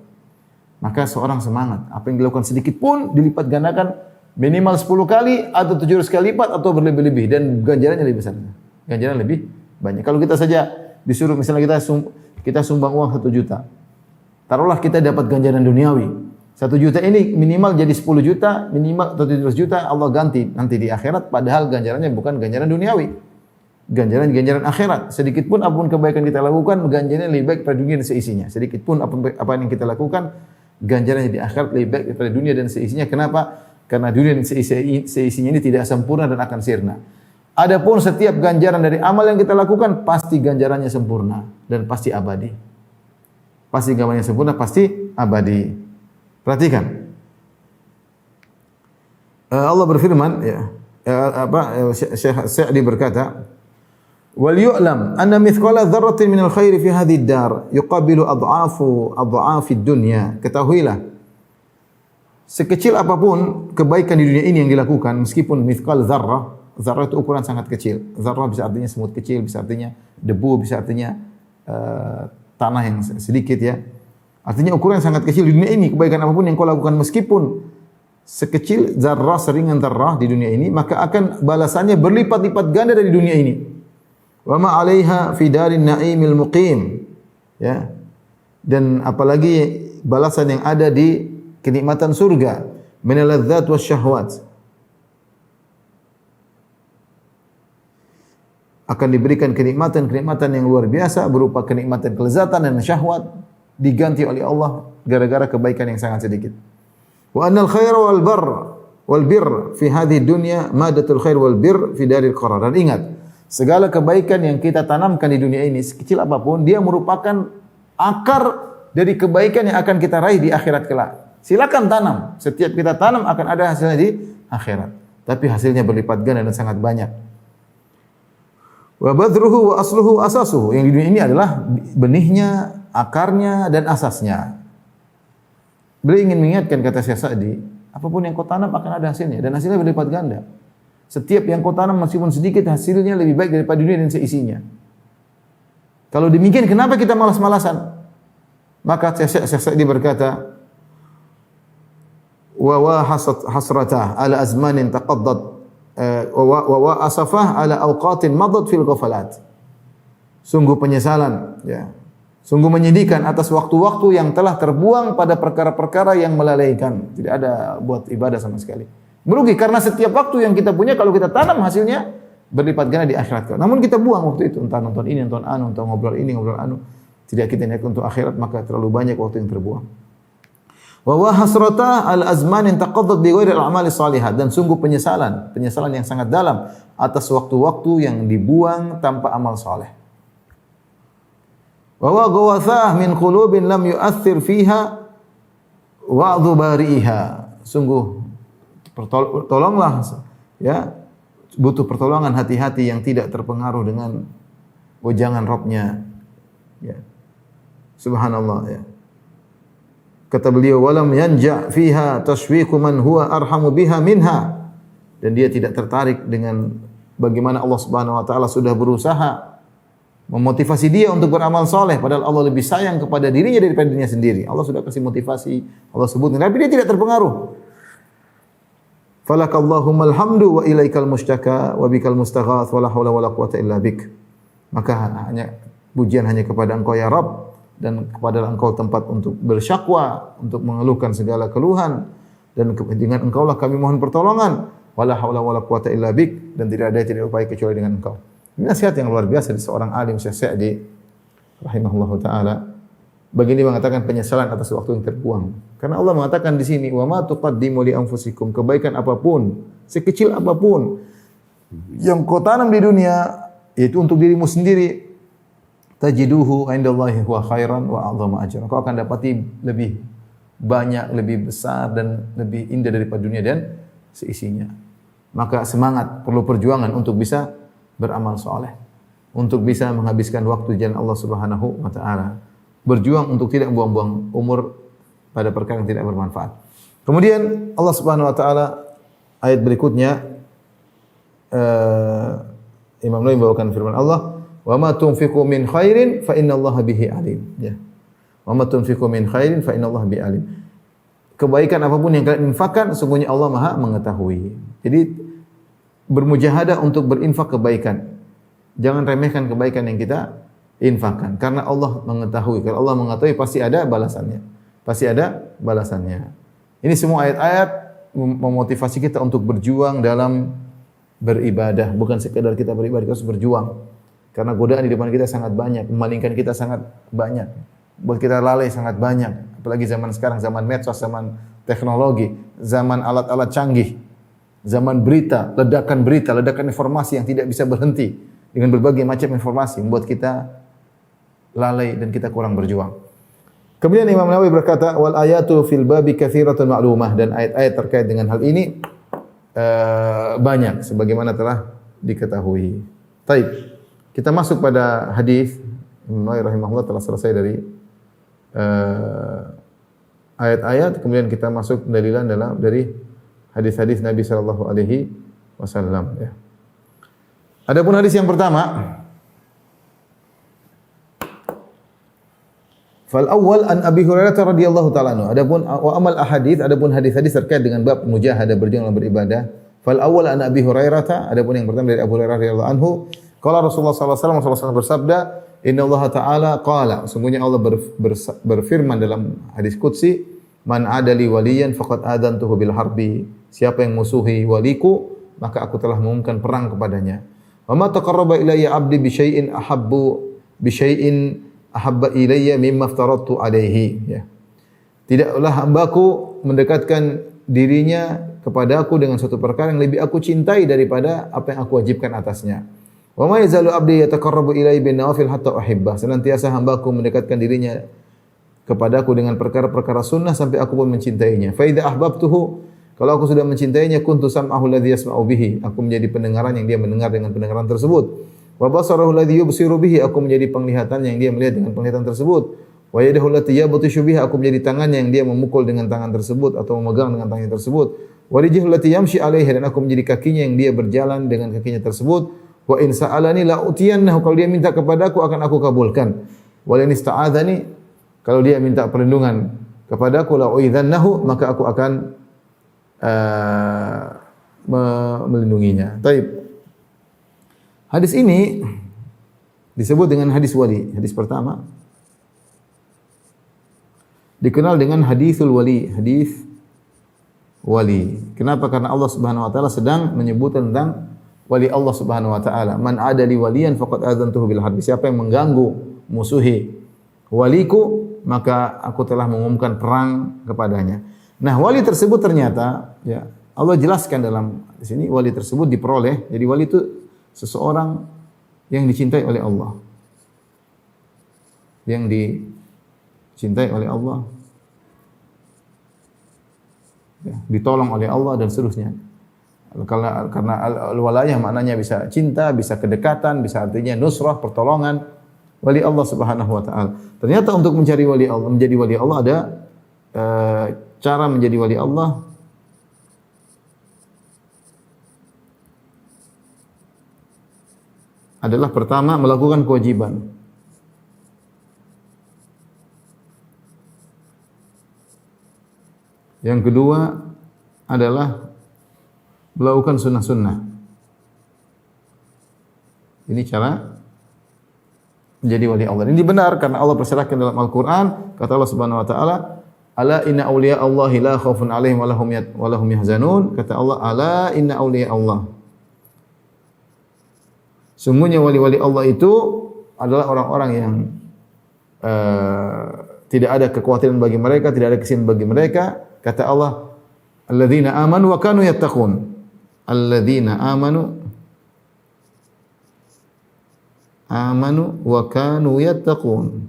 Maka seorang semangat, apa yang dilakukan sedikit pun dilipat gandakan minimal 10 kali atau 700 kali lipat atau berlebih-lebih, dan ganjarannya lebih besar. Ganjaran lebih banyak. Kalau kita saja disuruh, misalnya kita sumbang uang 1 juta. Taruhlah kita dapat ganjaran duniawi. 1 juta ini minimal jadi 10 juta, minimal atau 700 juta Allah ganti nanti di akhirat, padahal ganjarannya bukan ganjaran duniawi. Ganjaran akhirat. Sedikit pun apapun kebaikan kita lakukan, ganjarannya lebih baik daripada dunia dan seisinya. Sedikit pun apa yang kita lakukan, ganjarannya di akhirat lebih baik daripada dunia dan seisinya. Kenapa? Karena dunia dan seisinya ini tidak sempurna dan akan sirna. Adapun setiap ganjaran dari amal yang kita lakukan, pasti ganjarannya sempurna dan pasti abadi. Pasti ganjarannya sempurna, pasti abadi. Perhatikan. Allah berfirman, ya, Syekh Sa'di berkata, "Wal yu'lam anna mithqala dzarratin minal khairi fi hadhihi ad-dar yuqabilu adhafid dunya." Ketahuilah, sekecil apapun kebaikan di dunia ini yang dilakukan, meskipun mithqal dzarrah itu ukuran sangat kecil. Dzarrah bisa artinya semut kecil, bisa artinya debu, bisa artinya tanah yang sedikit, ya. Artinya ukuran sangat kecil di dunia ini, kebaikan apapun yang kau lakukan meskipun sekecil zarrah, seringan zarrah di dunia ini, maka akan balasannya berlipat-lipat ganda dari dunia ini. Wa ma 'alaiha fi darin na'imil muqim. Ya. Dan apalagi balasan yang ada di kenikmatan surga, minal ladzat wasyahwat. Akan diberikan kenikmatan yang luar biasa berupa kenikmatan kelezatan dan syahwat, diganti oleh Allah gara-gara kebaikan yang sangat sedikit. Wa annal khaira wal birr fi hadhihi dunya madatul khair wal birr fi daril qarar. Dan ingat, segala kebaikan yang kita tanamkan di dunia ini, sekecil apapun, dia merupakan akar dari kebaikan yang akan kita raih di akhirat kelak. Silakan tanam. Setiap kita tanam akan ada hasilnya di akhirat. Tapi hasilnya berlipat ganda dan sangat banyak. Wa badruhu wa asluhu asasuhu. Yang di dunia ini adalah benihnya, akarnya, dan asasnya. Beliau ingin mengingatkan, kata Syekh Sa'di, apapun yang kau tanam akan ada hasilnya, dan hasilnya berlipat ganda. Setiap yang kau tanam meskipun sedikit, hasilnya lebih baik daripada dunia dan seisinya. Kalau demikian, kenapa kita malas-malasan? Maka Syekh Sa'di berkata, wa hasratah ala azmanin taqaddad wa asafah ala awqatin madat fil ghafalat. Sungguh penyesalan, ya. Sungguh menyedihkan atas waktu-waktu yang telah terbuang pada perkara-perkara yang melalaikan. Tidak ada buat ibadah sama sekali. Merugi karena setiap waktu yang kita punya kalau kita tanam hasilnya berlipat ganda di akhirat. Namun kita buang waktu itu, entah nonton ini, nonton anu, entah ngobrol ini, ngobrol anu. Tidak kita niat untuk akhirat, maka terlalu banyak waktu yang terbuang. Wa hasrata al-azman in taqaddat bi ghairi al-a'mali shalihat, dan sungguh penyesalan yang sangat dalam atas waktu-waktu yang dibuang tanpa amal saleh. Wa ghawathah min qulubin lam yu'athir fiha wa'dhu bari'iha. Sungguh tolonglah ya, butuh pertolongan hati-hati yang tidak terpengaruh dengan wejangan Rabb-nya. Ya. Subhanallah ya. Kata beliau, walam yanja fiha tashwiqu man huwa arhamu biha minha. Dan dia tidak tertarik dengan bagaimana Allah Subhanahu wa taala sudah berusaha memotivasi dia untuk beramal soleh, padahal Allah lebih sayang kepada dirinya daripada dirinya sendiri. Allah sudah kasih motivasi, Allah sebutkan, tapi dia tidak terpengaruh. Falakallahummal hamdu wa ilaikal mustaka wa bikal mustaghath wa la haula wa la quwata illa bik. Maka pujian hanya kepada Engkau ya Rabb, dan kepada Engkau tempat untuk bersyakwa, untuk mengeluhkan segala keluhan, dan dengan Engkau lah kami mohon pertolongan. Wala haula wala quwata illa bik, dan tidak ada upaya kecuali dengan Engkau. Ini nasihat yang luar biasa dari seorang alim, Syekh Sa'di rahimahullahu taala. Begini mengatakan penyesalan atas waktu yang terbuang. Karena Allah mengatakan di sini, wa ma tuqaddimu li anfusikum, kebaikan apapun, sekecil apapun yang kau tanam di dunia, yaitu untuk dirimu sendiri, tajiduhu indallahi huwa khairan wa a'dhamu ajran. Kau akan dapati lebih banyak, lebih besar dan lebih indah daripada dunia dan seisinya. Maka semangat, perlu perjuangan untuk bisa beramal soleh, untuk bisa menghabiskan waktu di jalan Allah Subhanahu wa taala. Berjuang untuk tidak buang-buang umur pada perkara yang tidak bermanfaat. Kemudian Allah Subhanahu wa taala ayat berikutnya Imam Nawawi membawakan firman Allah, "Wa ma tunfiqu min khairin fa innallaha bihi alim." Ya. "Wa ma tunfiqu min khairin fa innallaha bihi alim." Kebaikan apapun yang kalian infakkan, sesungguhnya Allah Maha mengetahui. Jadi bermujahadah untuk berinfak kebaikan. Jangan remehkan kebaikan yang kita infakkan, karena Allah mengetahui. Kalau Allah mengetahui pasti ada balasannya. Pasti ada balasannya. Ini semua ayat-ayat memotivasi kita untuk berjuang dalam beribadah, bukan sekedar kita beribadah, kita harus berjuang. Karena godaan di depan kita sangat banyak, memalingkan kita sangat banyak, buat kita lalai sangat banyak. Apalagi zaman sekarang, zaman medsos, zaman teknologi, zaman alat-alat canggih, zaman ledakan informasi yang tidak bisa berhenti dengan berbagai macam informasi membuat kita lalai dan kita kurang berjuang. Kemudian Imam Nawawi berkata, wal ayatu fil babi katsiratun ma'lumah, dan ayat-ayat terkait dengan hal ini banyak sebagaimana telah diketahui. Baik. Kita masuk pada hadis. Imam Nawawi rahimahullah telah selesai dari ayat-ayat, kemudian kita masuk pendalilan dari hadis-hadis Nabi sallallahu alaihi wasallam ya. Adapun hadis yang pertama, fal awwal an Abi Hurairah radhiyallahu ta'ala anhu. Adapun wa amal ahadits, adapun hadis-hadis terkait dengan bab mujahadah, berjuang dalam beribadah. Fal awwal an Abi Hurairah, adapun yang pertama dari Abu Hurairah radhiyallahu anhu, qala Rasulullah sallallahu alaihi wasallam bersabda, inna Allah ta'ala qala, sungguhnya Allah berfirman dalam hadis qudsi, man adali waliyan faqad adantuhu bil harbi. Siapa yang musuhi waliku, maka aku telah mengumumkan perang kepadanya. Wa ma taqarraba ilayya 'abdi bi syai'in ahabba ilayya mimma aftaradtu alaihi ya. Tidaklah hambaku mendekatkan dirinya kepadaku dengan suatu perkara yang lebih aku cintai daripada apa yang aku wajibkan atasnya. Wa ma yazalu 'abdi yataqarrabu ilayya bin nawafil hatta uhibbah. Senantiasa hambaku mendekatkan dirinya kepadaku dengan perkara-perkara sunnah sampai aku pun mencintainya. Fa idza ahbabtuhu, kalau aku sudah mencintainya, kuntu sam'ahu alladhi yasma'u bihi, aku menjadi pendengaran yang dia mendengar dengan pendengaran tersebut. Wa basarahu alladhi yubsiru bihi, aku menjadi penglihatan yang dia melihat dengan penglihatan tersebut. Wa yadahu allati yabtishu biha, aku menjadi tangannya yang dia memukul dengan tangan tersebut atau memegang dengan tangannya tersebut. Wa rijluhu allati yamshi 'alaiha, dan aku menjadi kakinya yang dia berjalan dengan kakinya tersebut. Wa in sa'alani la utiyannahu, kalau dia minta kepadaku akan aku kabulkan. Wa in ista'adzani, kalau dia minta perlindungan kepadaku, la uidzannahu, maka aku akan melindunginya. Taib. Hadis ini disebut dengan hadis wali. Hadis pertama dikenal dengan hadisul wali, hadis wali. Kenapa? Karena Allah Subhanahu wa taala sedang menyebutkan tentang wali Allah Subhanahu wa taala. Man adali waliyan faqad adzantuhu bil harbi. Siapa yang mengganggu, musuhi waliku, maka aku telah mengumumkan perang kepadanya. Nah, wali tersebut ternyata ya Allah jelaskan dalam di sini wali tersebut diperoleh. Jadi wali itu seseorang yang dicintai oleh Allah. Yang dicintai oleh Allah. Ya, ditolong oleh Allah dan seterusnya. Karena al-walayah maknanya bisa cinta, bisa kedekatan, bisa artinya nusrah, pertolongan wali Allah Subhanahu wa taala. Ternyata untuk mencari wali Allah, menjadi wali Allah ada cara menjadi wali Allah. Adalah pertama melakukan kewajiban. Yang kedua adalah melakukan sunnah-sunnah. Ini cara menjadi wali Allah. Ini benar karena Allah persyaratkan dalam Al-Quran. Kata Allah Subhanahu Wa Taala, "Ala inna awliya Allahi la khaufun alaihim wa lahum yahzanun." Kata Allah, "Ala inna awliya Allah." Sungguhnya wali-wali Allah itu adalah orang-orang yang tidak ada kekhawatiran bagi mereka, tidak ada kesian bagi mereka. Kata Allah, alladzina amanu wa kanu yattaqun. Alladzina amanu wa kanu yattaqun.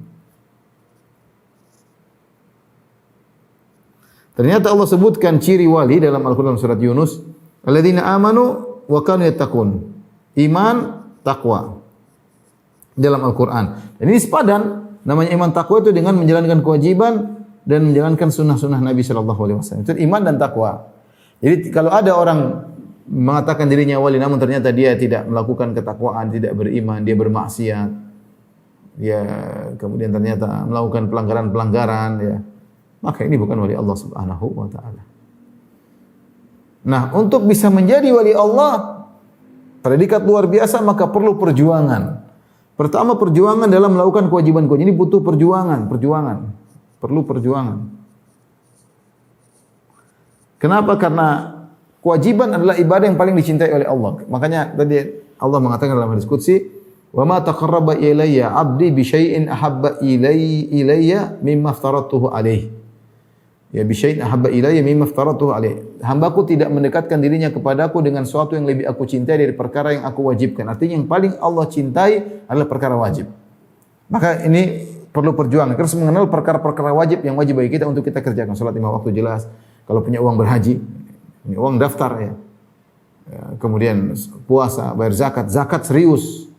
Ternyata Allah sebutkan ciri wali dalam Al-Quran surat Yunus. Alladzina amanu wa kanu yattaqun. Iman, takwa. Dalam Al-Quran. Dan ini sepadan. Namanya iman takwa itu dengan menjalankan kewajiban dan menjalankan sunnah-sunnah Nabi Shallallahu Alaihi Wasallam. Itu iman dan takwa. Jadi kalau ada orang mengatakan dirinya wali, namun ternyata dia tidak melakukan ketakwaan, tidak beriman, dia bermaksiat, dia kemudian ternyata melakukan pelanggaran-pelanggaran, ya, maka ini bukan wali Allah Subhanahu Wa Taala. Nah, untuk bisa menjadi wali Allah, predikat luar biasa, maka perlu perjuangan. Pertama, perjuangan dalam melakukan kewajiban-kewajiban. Ini butuh perjuangan. Perlu perjuangan. Kenapa? Karena kewajiban adalah ibadah yang paling dicintai oleh Allah. Makanya tadi Allah mengatakan dalam hadis qudsi, "Wa ma taqarraba ilayya 'abdi bi syai'in ahabba ilayya mimma aftaratuhu alaihi." Ya, bi syai'in ahabba ilayya mimma aftaratuhu alaihi. Hambaku tidak mendekatkan dirinya kepadaku dengan sesuatu yang lebih aku cintai dari perkara yang aku wajibkan. Artinya yang paling Allah cintai adalah perkara wajib. Maka ini perlu perjuangan. Kita harus mengenal perkara-perkara wajib yang wajib bagi kita untuk kita kerjakan. Salat 5 waktu jelas. Kalau punya uang berhaji, punya uang daftar ya. Kemudian puasa, bayar zakat, zakat serius.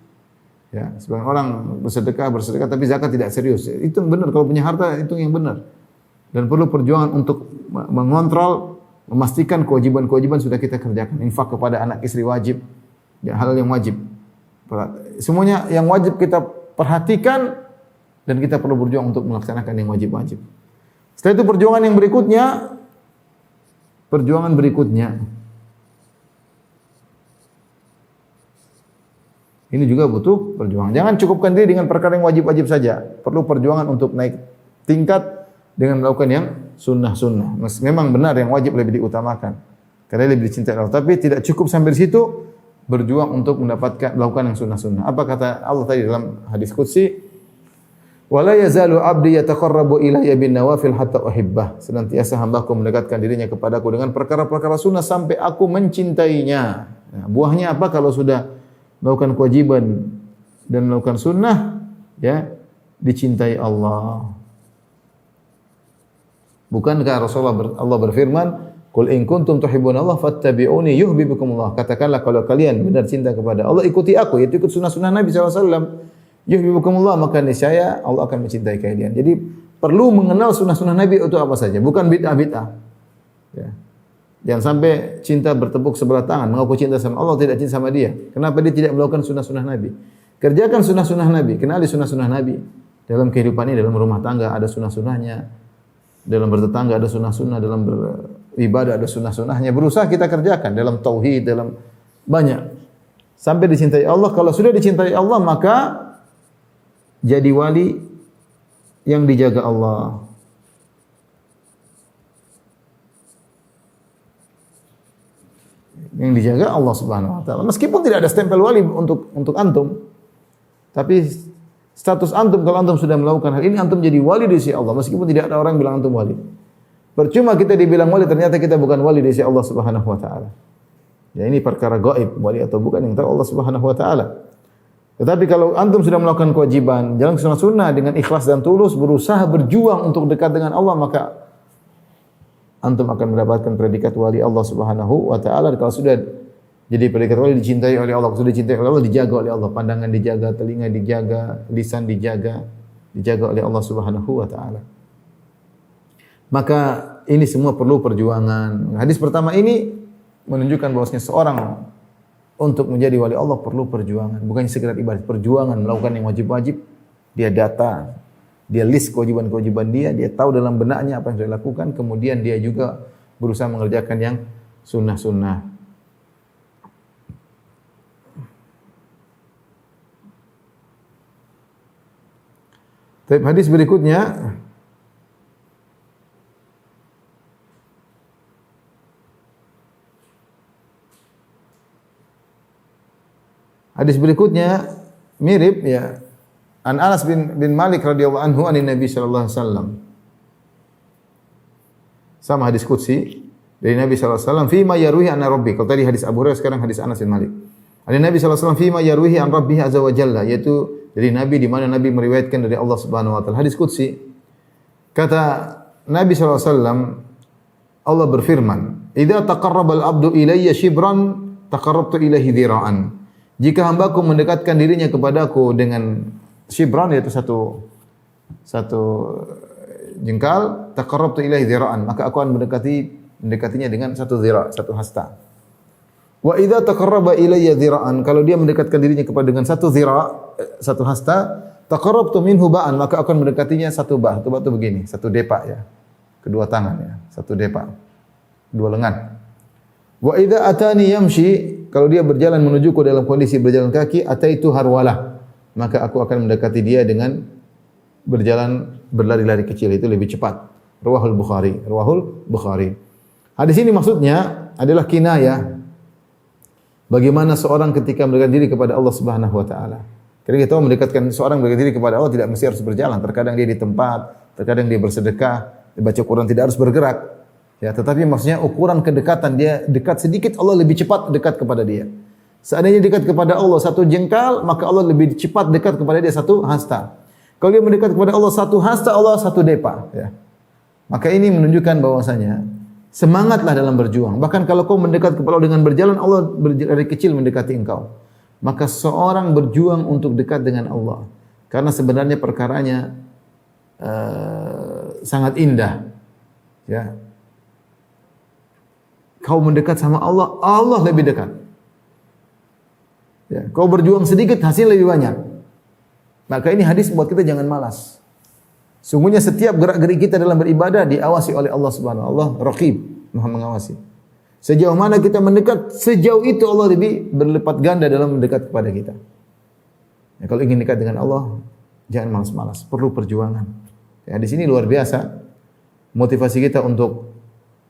Ya, sebagian orang bersedekah tapi zakat tidak serius. Itu yang benar. Kalau punya harta itu yang benar. Dan perlu perjuangan untuk mengontrol, memastikan kewajiban-kewajiban sudah kita kerjakan. Infak kepada anak istri wajib. Ya, hal yang wajib. Semuanya yang wajib kita perhatikan. Dan kita perlu berjuang untuk melaksanakan yang wajib-wajib. Setelah itu perjuangan berikutnya. Ini juga butuh perjuangan. Jangan cukupkan diri dengan perkara yang wajib-wajib saja. Perlu perjuangan untuk naik tingkat dengan melakukan yang sunnah-sunnah. Memang benar yang wajib lebih diutamakan. Karena lebih dicintai Allah. Tapi tidak cukup sampai di situ. Berjuang untuk melakukan yang sunnah-sunnah. Apa kata Allah tadi dalam hadis qudsi? Wala yazalu 'abdi yataqarrabu ilayya bin nawafil hatta uhibbah. Senantiasa hambaku mendekatkan dirinya kepadaku dengan perkara-perkara sunnah sampai aku mencintainya. Nah, buahnya apa kalau sudah melakukan kewajiban dan melakukan sunnah, ya, dicintai Allah. Bukankah Allah berfirman, "Qul in kuntum tuhibbunallaha fattabi'uni yuhibbukumullah." Katakanlah kalau kalian benar cinta kepada Allah, ikuti aku, yaitu ikut sunnah-sunnah Nabi SAW. Yuhibbukumullah, maka niscaya Allah akan mencintai kalian. Jadi perlu mengenal sunnah-sunnah Nabi itu apa saja, bukan bid'ah-bid'ah. Ya. Jangan sampai cinta bertepuk sebelah tangan, mengaku cinta sama Allah tidak cinta sama dia. Kenapa dia tidak melakukan sunnah-sunnah Nabi? Kerjakan sunnah-sunnah Nabi, kenali sunnah-sunnah Nabi. Dalam kehidupan ini, dalam rumah tangga ada sunnah-sunnahnya. Dalam bertetangga ada sunnah-sunnah, dalam beribadah ada sunnah-sunnahnya. Berusaha kita kerjakan dalam tauhid, dalam banyak. Sampai dicintai Allah. Kalau sudah dicintai Allah, maka jadi wali yang dijaga Allah. Yang dijaga Allah Subhanahu wa taala. Meskipun tidak ada stempel wali untuk antum, tapi status antum kalau antum sudah melakukan hal ini antum jadi wali di sisi Allah meskipun tidak ada orang bilang antum wali. Percuma kita dibilang wali ternyata kita bukan wali di sisi Allah Subhanahu wa taala. Ya ini perkara gaib, wali atau bukan yang tahu Allah Subhanahu wa taala. Tetapi kalau antum sudah melakukan kewajiban, jalan sunnah dengan ikhlas dan tulus, berusaha berjuang untuk dekat dengan Allah, maka antum akan mendapatkan predikat wali Allah Subhanahu wa taala. Kalau sudah jadi predikat wali, dicintai oleh Allah, sudah dicintai oleh Allah, dijaga oleh Allah, pandangan dijaga, telinga dijaga, lisan dijaga oleh Allah Subhanahu wa taala. Maka ini semua perlu perjuangan. Hadis pertama ini menunjukkan bahwasanya seorang untuk menjadi wali Allah perlu perjuangan, bukan sekedar ibadah, perjuangan melakukan yang wajib-wajib. Dia data, dia list kewajiban-kewajiban dia tahu dalam benaknya apa yang sudah dilakukan, kemudian dia juga berusaha mengerjakan yang sunnah-sunnah. Hadis berikutnya mirip ya. An Anas bin Malik radhiyallahu anhu anin Nabi sallallahu alaihi wasallam. Sama hadis qudsi dari Nabi sallallahu alaihi wasallam, "Fi ma yarwihi an rabbi." Kalau tadi hadis Abu Hurairah, sekarang hadis Anas bin Malik. Dari Nabi sallallahu alaihi wasallam, "Fi ma yarwihi an rabbih azza wa jalla," yaitu dari Nabi di mana Nabi meriwayatkan dari Allah Subhanahu wa taala. Hadis qudsi. Kata Nabi sallallahu alaihi wasallam, Allah berfirman, "Idza taqarraba al-'abdu ilayya shibran, taqarrabtu ilaihi dhira'an." Jika hambaku mendekatkan dirinya kepadaku dengan shibran, yaitu satu jengkal, taqarrabtu ilaihi dhira'an, maka aku akan mendekatinya dengan satu dhira', satu hasta. Wa idza taqarraba ilayya dhira'an, kalau dia mendekatkan dirinya kepada dengan satu dhira', satu hasta, taqarrabtu minhu ba'an, maka akan mendekatinya satu ba'. Satu ba' itu begini, satu depa ya. Kedua tangan ya, satu depa. Dua lengan. Wa idza atani yamshi, kalau dia berjalan menujuku dalam kondisi berjalan kaki, ataitu harwalah, maka aku akan mendekati dia dengan berjalan berlari-lari kecil, itu lebih cepat. Rawahul Bukhari. Hadis ini maksudnya adalah kinayah bagaimana seorang ketika mendekatkan diri kepada Allah Subhanahu wa taala. Karena kita tahu mendekatkan seorang mendekatkan diri kepada Allah tidak mesti harus berjalan. Terkadang dia di tempat, terkadang dia bersedekah, dia baca Quran, tidak harus bergerak. Ya, tetapi maksudnya ukuran kedekatan, dia dekat sedikit, Allah lebih cepat dekat kepada dia. Seandainya dekat kepada Allah satu jengkal, maka Allah lebih cepat dekat kepada dia satu hasta. Kalau dia mendekat kepada Allah satu hasta, Allah satu depa. Ya. Maka ini menunjukkan bahwasanya semangatlah dalam berjuang. Bahkan kalau kau mendekat kepada Allah dengan berjalan, Allah dari kecil mendekati engkau. Maka seorang berjuang untuk dekat dengan Allah. Karena sebenarnya perkaranya sangat indah. Ya. Kau mendekat sama Allah, Allah lebih dekat. Ya, kau berjuang sedikit, hasil lebih banyak. Maka ini hadis buat kita jangan malas. Sungguhnya setiap gerak-gerik kita dalam beribadah diawasi oleh Allah Subhanahu wa taala. Allah Raqib, Maha mengawasi. Sejauh mana kita mendekat, sejauh itu Allah lebih berlipat ganda dalam mendekat kepada kita. Ya, kalau ingin dekat dengan Allah, jangan malas-malas, perlu perjuangan. Ya, di sini luar biasa motivasi kita untuk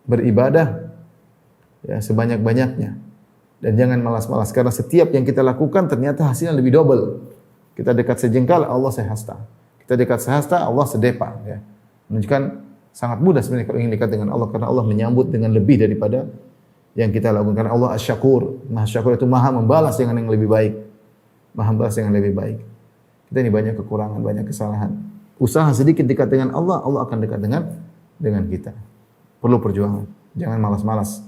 beribadah ya sebanyak-banyaknya. Dan jangan malas-malas karena setiap yang kita lakukan ternyata hasilnya lebih double. Kita dekat sejengkal, Allah sehasta. Kita dekat sehasta, Allah sedepa ya. Menunjukkan sangat mudah sebenarnya kalau ingin dekat dengan Allah karena Allah menyambut dengan lebih daripada yang kita lakukan. Karena Allah Asy-Syakur. Maha Syakur itu Maha membalas dengan yang lebih baik. Maha membalas dengan lebih baik. Kita ini banyak kekurangan, banyak kesalahan. Usaha sedikit dekat dengan Allah, Allah akan dekat dengan kita. Perlu perjuangan. Jangan malas-malas.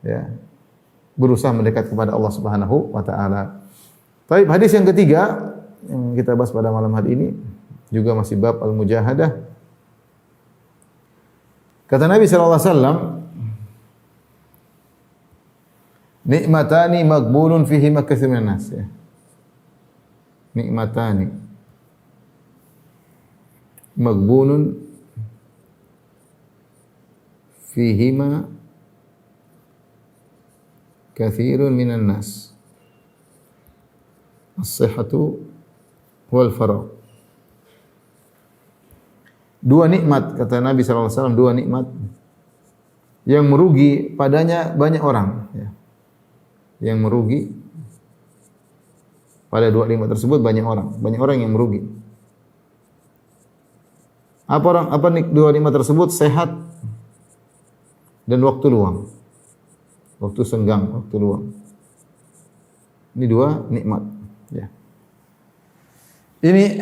Ya. Berusaha mendekat kepada Allah Subhanahu wa taala. Baik, hadis yang ketiga yang kita bahas pada malam hari ini juga masih bab al-mujahadah. Kata Nabi sallallahu alaihi wasallam, "Ni'matani maqbulun fihi katsirun minan nas." Ya. Ni'matani maqbulun fihima katsirun minan nas. As-sihhatu wal faragh. Dua nikmat kata Nabi sallallahu alaihi wasallam, dua nikmat yang merugi padanya banyak orang ya. yang merugi pada dua nikmat tersebut banyak orang yang merugi. Apa dua nikmat tersebut? Sehat dan waktu luang. Waktu senggang, waktu luang. Ini dua nikmat, ya. Ini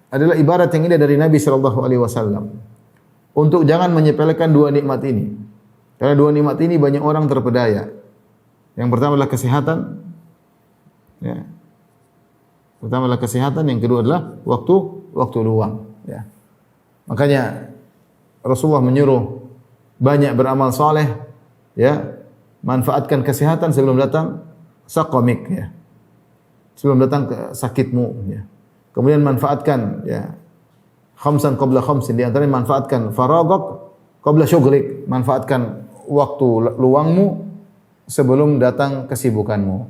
adalah ibarat yang indah dari Nabi sallallahu alaihi wasallam untuk jangan menyepelekan dua nikmat ini. Karena dua nikmat ini banyak orang terpedaya. Yang pertama adalah kesehatan, ya. Pertama adalah kesehatan, yang kedua adalah waktu luang, ya. Makanya Rasulullah menyuruh banyak beramal saleh, ya. Manfaatkan kesehatan sebelum datang saqamik, ya. Sebelum datang ke sakitmu, ya. Kemudian manfaatkan, ya, khamsan qabla khamsin, di antaranya manfaatkan faragak qabla syughlik, manfaatkan waktu luangmu sebelum datang kesibukanmu.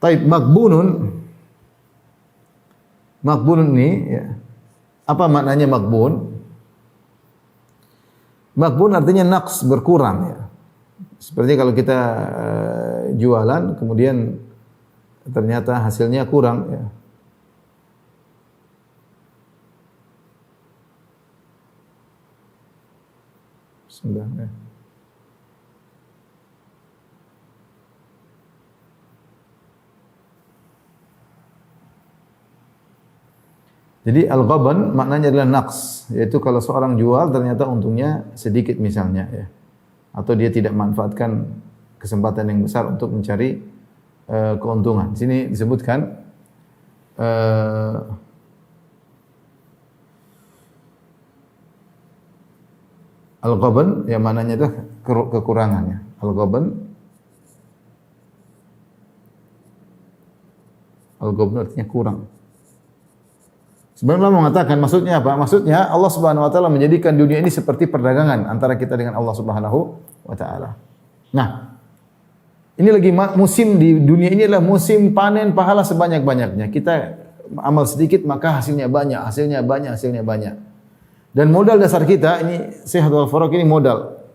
Taib magbunun ini, ya. Apa maknanya magbun? Magbun artinya naqs, berkurang, ya. Seperti kalau kita jualan kemudian ternyata hasilnya kurang, ya. Bismillah, ya. Jadi al-ghaban maknanya adalah naqs, yaitu kalau seorang jual ternyata untungnya sedikit misalnya, ya. Atau dia tidak manfaatkan kesempatan yang besar untuk mencari keuntungan. Di sini disebutkan al-ghaban yang maknanya adalah kekurangannya. Al-ghaban artinya kurang. Sebenarnya Allah mengatakan maksudnya apa? Maksudnya Allah Subhanahu wa taala menjadikan dunia ini seperti perdagangan antara kita dengan Allah Subhanahu wa taala. Nah, ini lagi musim di dunia ini adalah musim panen pahala sebanyak-banyaknya. Kita amal sedikit maka hasilnya banyak. Dan modal dasar kita ini sehat wal faraq, ini modal.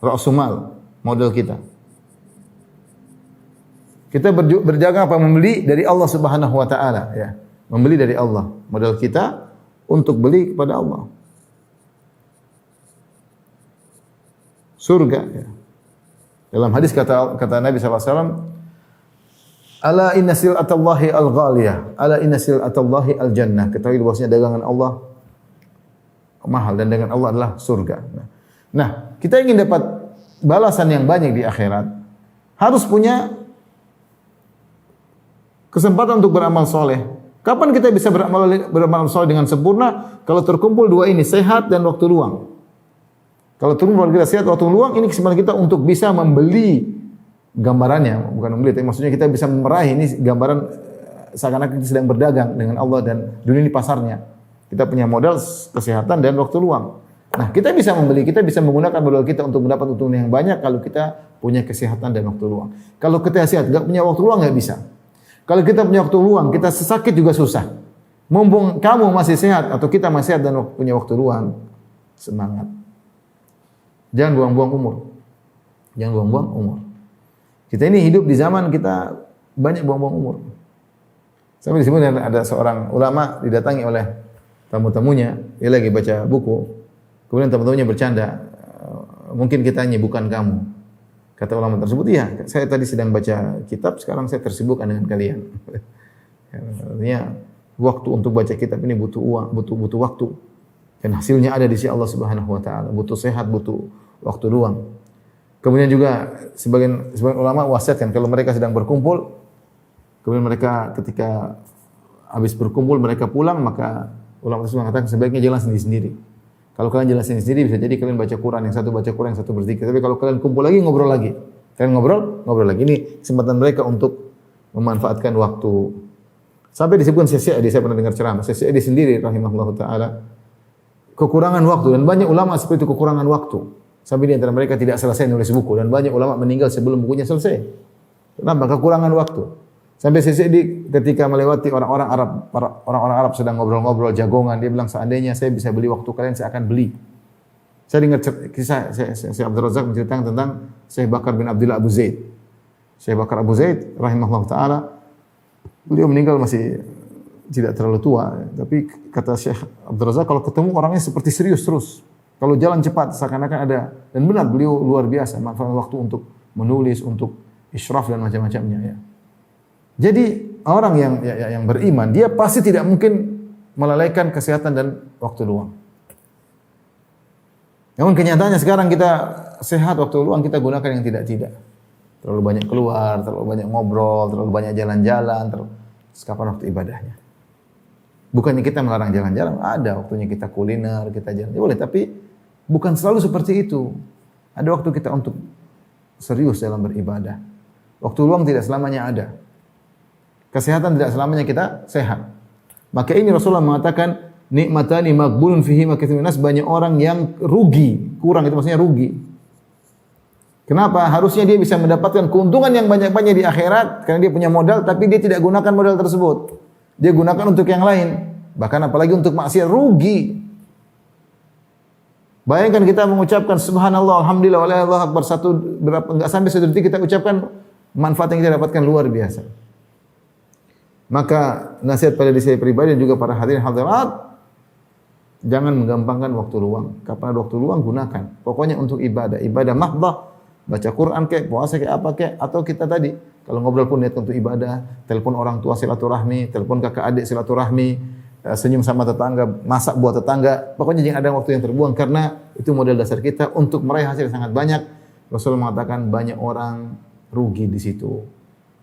Ra'sumal, modal kita. Kita berjaga apa? Membeli dari Allah Subhanahu wa taala, ya. Membeli dari Allah. Modal kita untuk beli kepada Allah. Surga, ya. Dalam hadis kata Nabi SAW, ala inna sil'atallahi al-ghaliyah, ala inna sil'atallahi al-jannah. Ketahui bahwasanya dagangan Allah mahal dan dagangan Allah adalah surga. Nah, kita ingin dapat balasan yang banyak di akhirat, harus punya kesempatan untuk beramal soleh. Kapan kita bisa beramal soleh dengan sempurna? Kalau terkumpul dua ini, sehat dan waktu luang. Kalau terkumpul kita sehat, waktu luang, ini kesempatan kita untuk bisa membeli gambarannya, bukan membeli, tapi maksudnya kita bisa meraih ini gambaran seakan-akan kita sedang berdagang dengan Allah dan dunia ini pasarnya. Kita punya modal kesehatan dan waktu luang. Nah, kita bisa membeli, kita bisa menggunakan modal kita untuk mendapat untung yang banyak kalau kita punya kesehatan dan waktu luang. Kalau kita sehat, enggak punya waktu luang, enggak bisa. Kalau kita punya waktu luang, kita sakit juga susah. Mumpung kamu masih sehat atau kita masih sehat dan punya waktu luang, semangat. Jangan buang-buang umur. Jangan buang-buang umur. Kita ini hidup di zaman kita banyak buang-buang umur. Sampai disebut ada seorang ulama didatangi oleh tamu-tamunya, dia lagi baca buku. Kemudian tamu-tamunya bercanda, mungkin kita bukan kamu. Kata ulama tersebut, iya, saya tadi sedang baca kitab, sekarang saya tersibukkan dengan kalian. Artinya, waktu untuk baca kitab ini butuh uang, butuh waktu. Dan hasilnya ada di sisi Allah Subhanahu wa taala. Butuh sehat, butuh waktu luang. Kemudian juga sebagian ulama wasiatkan kalau mereka sedang berkumpul, kemudian mereka ketika habis berkumpul mereka pulang, maka ulama tersebut mengatakan sebaiknya jalan sendiri-sendiri. Kalau kalian jalan sendiri bisa jadi kalian baca Quran, yang satu baca Quran, yang satu berzikir. Tapi kalau kalian kumpul lagi, ngobrol lagi. Kalian ngobrol lagi. Ini kesempatan mereka untuk memanfaatkan waktu. Sampai disebutkan Syekh Sa'di, saya pernah dengar ceramah. Syekh Sa'di sendiri rahimahullahu taala kekurangan waktu, dan banyak ulama seperti itu, kekurangan waktu. Sampai di antara mereka tidak selesai nulis buku, dan banyak ulama meninggal sebelum bukunya selesai. Kenapa? Kekurangan waktu. Sampai Syekh Sa'di ketika melewati orang-orang Arab sedang ngobrol-ngobrol jagongan, dia bilang, seandainya saya bisa beli waktu kalian, saya akan beli. Saya dengar kisah Syekh Abdul Razak menceritakan tentang Syekh Bakar bin Abdullah Abu Zaid. Syekh Bakar Abu Zaid rahimahullah taala, beliau meninggal masih tidak terlalu tua, tapi kata Syekh Abdul Razak kalau ketemu orangnya seperti serius terus. Kalau jalan cepat seakan-akan ada, dan benar beliau luar biasa manfaat waktu untuk menulis, untuk isyraf dan macam-macamnya ya. Jadi orang yang beriman dia pasti tidak mungkin melalaikan kesehatan dan waktu luang. Namun kenyataannya sekarang kita sehat, waktu luang kita gunakan yang tidak-tidak. Terlalu banyak keluar, terlalu banyak ngobrol, terlalu banyak jalan-jalan, kapan waktu ibadahnya? Bukannya kita melarang jalan-jalan, ada waktunya kita kuliner, kita jalan, boleh, tapi bukan selalu seperti itu. Ada waktu kita untuk serius dalam beribadah. Waktu luang tidak selamanya ada. Kesehatan tidak selamanya kita sehat. Maka ini Rasulullah mengatakan, nikmatani maqbulun fihi ma katsirun nas, banyak orang yang rugi, kurang itu maksudnya rugi. Kenapa? Harusnya dia bisa mendapatkan keuntungan yang banyak-banyak di akhirat karena dia punya modal, tapi dia tidak gunakan modal tersebut. Dia gunakan untuk yang lain. Bahkan apalagi untuk maksiat, rugi. Bayangkan kita mengucapkan subhanallah, alhamdulillah, wallahu akbar, enggak sampai 1 detik kita ucapkan, manfaat yang kita dapatkan luar biasa. Maka nasihat pada diri saya pribadi dan juga para hadirin hadirat, jangan menggampangkan waktu luang. Kapan ada waktu luang, gunakan. Pokoknya untuk ibadah. Ibadah mahdah, baca Quran kek, puasa kek, apa kek, atau kita tadi, kalau ngobrol pun niat untuk ibadah, telepon orang tua silaturahmi, telepon kakak adik silaturahmi, senyum sama tetangga, masak buat tetangga. Pokoknya jangan ada waktu yang terbuang karena itu modal dasar kita untuk meraih hasil sangat banyak. Rasulullah mengatakan banyak orang rugi di situ.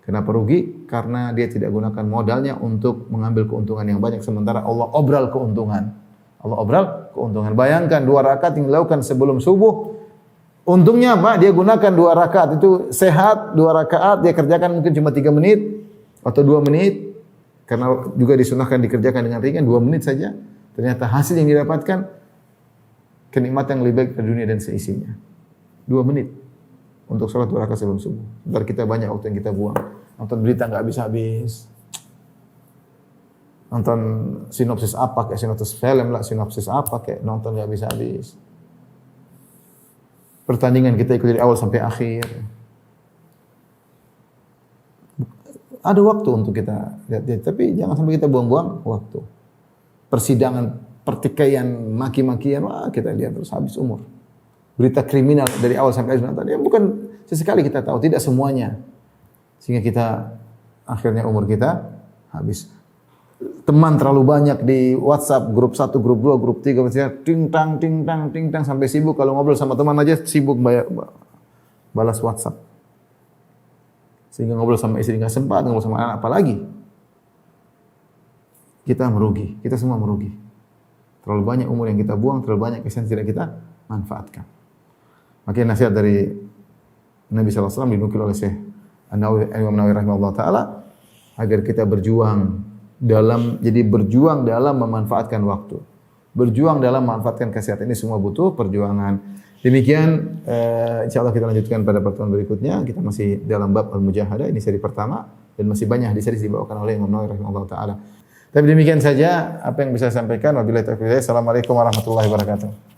Kenapa rugi? Karena dia tidak gunakan modalnya untuk mengambil keuntungan yang banyak, sementara Allah obral keuntungan. Allah obral keuntungan. Bayangkan 2 rakaat yang dilakukan sebelum subuh. Untungnya apa? Dia gunakan 2 rakaat itu sehat, 2 rakaat dia kerjakan mungkin cuma 3 menit atau 2 menit. Karena juga disunahkan dikerjakan dengan ringan 2 menit saja. Ternyata hasil yang didapatkan kenikmatan yang lebih baik dari dunia dan seisinya. 2 menit untuk sholat 2 rakaat sebelum subuh. Sebentar kita banyak waktu yang kita buang. Nonton berita nggak habis-habis. Nonton sinopsis apa kayak sinopsis film lah, sinopsis apa kayak nonton nggak habis-habis. Pertandingan kita ikuti dari awal sampai akhir. Ada waktu untuk kita lihat, tapi jangan sampai kita buang-buang waktu. Persidangan, pertikaian, maki-makian, wah kita lihat terus habis umur. Berita kriminal dari awal sampai akhir nonton, ya bukan sesekali kita tahu, tidak semuanya. Sehingga kita akhirnya umur kita habis. Teman terlalu banyak di WhatsApp, grup 1, grup 2, grup 3, ting tang sampai sibuk kalau ngobrol sama teman aja sibuk balas WhatsApp. Sehingga ngobrol sama istri enggak sempat, ngobrol sama anak apalagi. Kita merugi, kita semua merugi. Terlalu banyak umur yang kita buang, terlalu banyak kesan tidak kita manfaatkan. Makanya nasihat dari Nabi sallallahu alaihi wasallam dinukil oleh Syekh An-Nawawi rahimahullah taala agar kita berjuang dalam memanfaatkan waktu. Berjuang dalam memanfaatkan kesehatan, ini semua butuh perjuangan. Demikian insyaallah kita lanjutkan pada pertemuan berikutnya. Kita masih dalam bab al-mujahadah, ini seri pertama dan masih banyak hadis dibawakan oleh Imam Nawawi rahimahullah taala. Tapi demikian saja apa yang bisa saya sampaikan. Wabillahi taufiq. Assalamualaikum warahmatullahi wabarakatuh.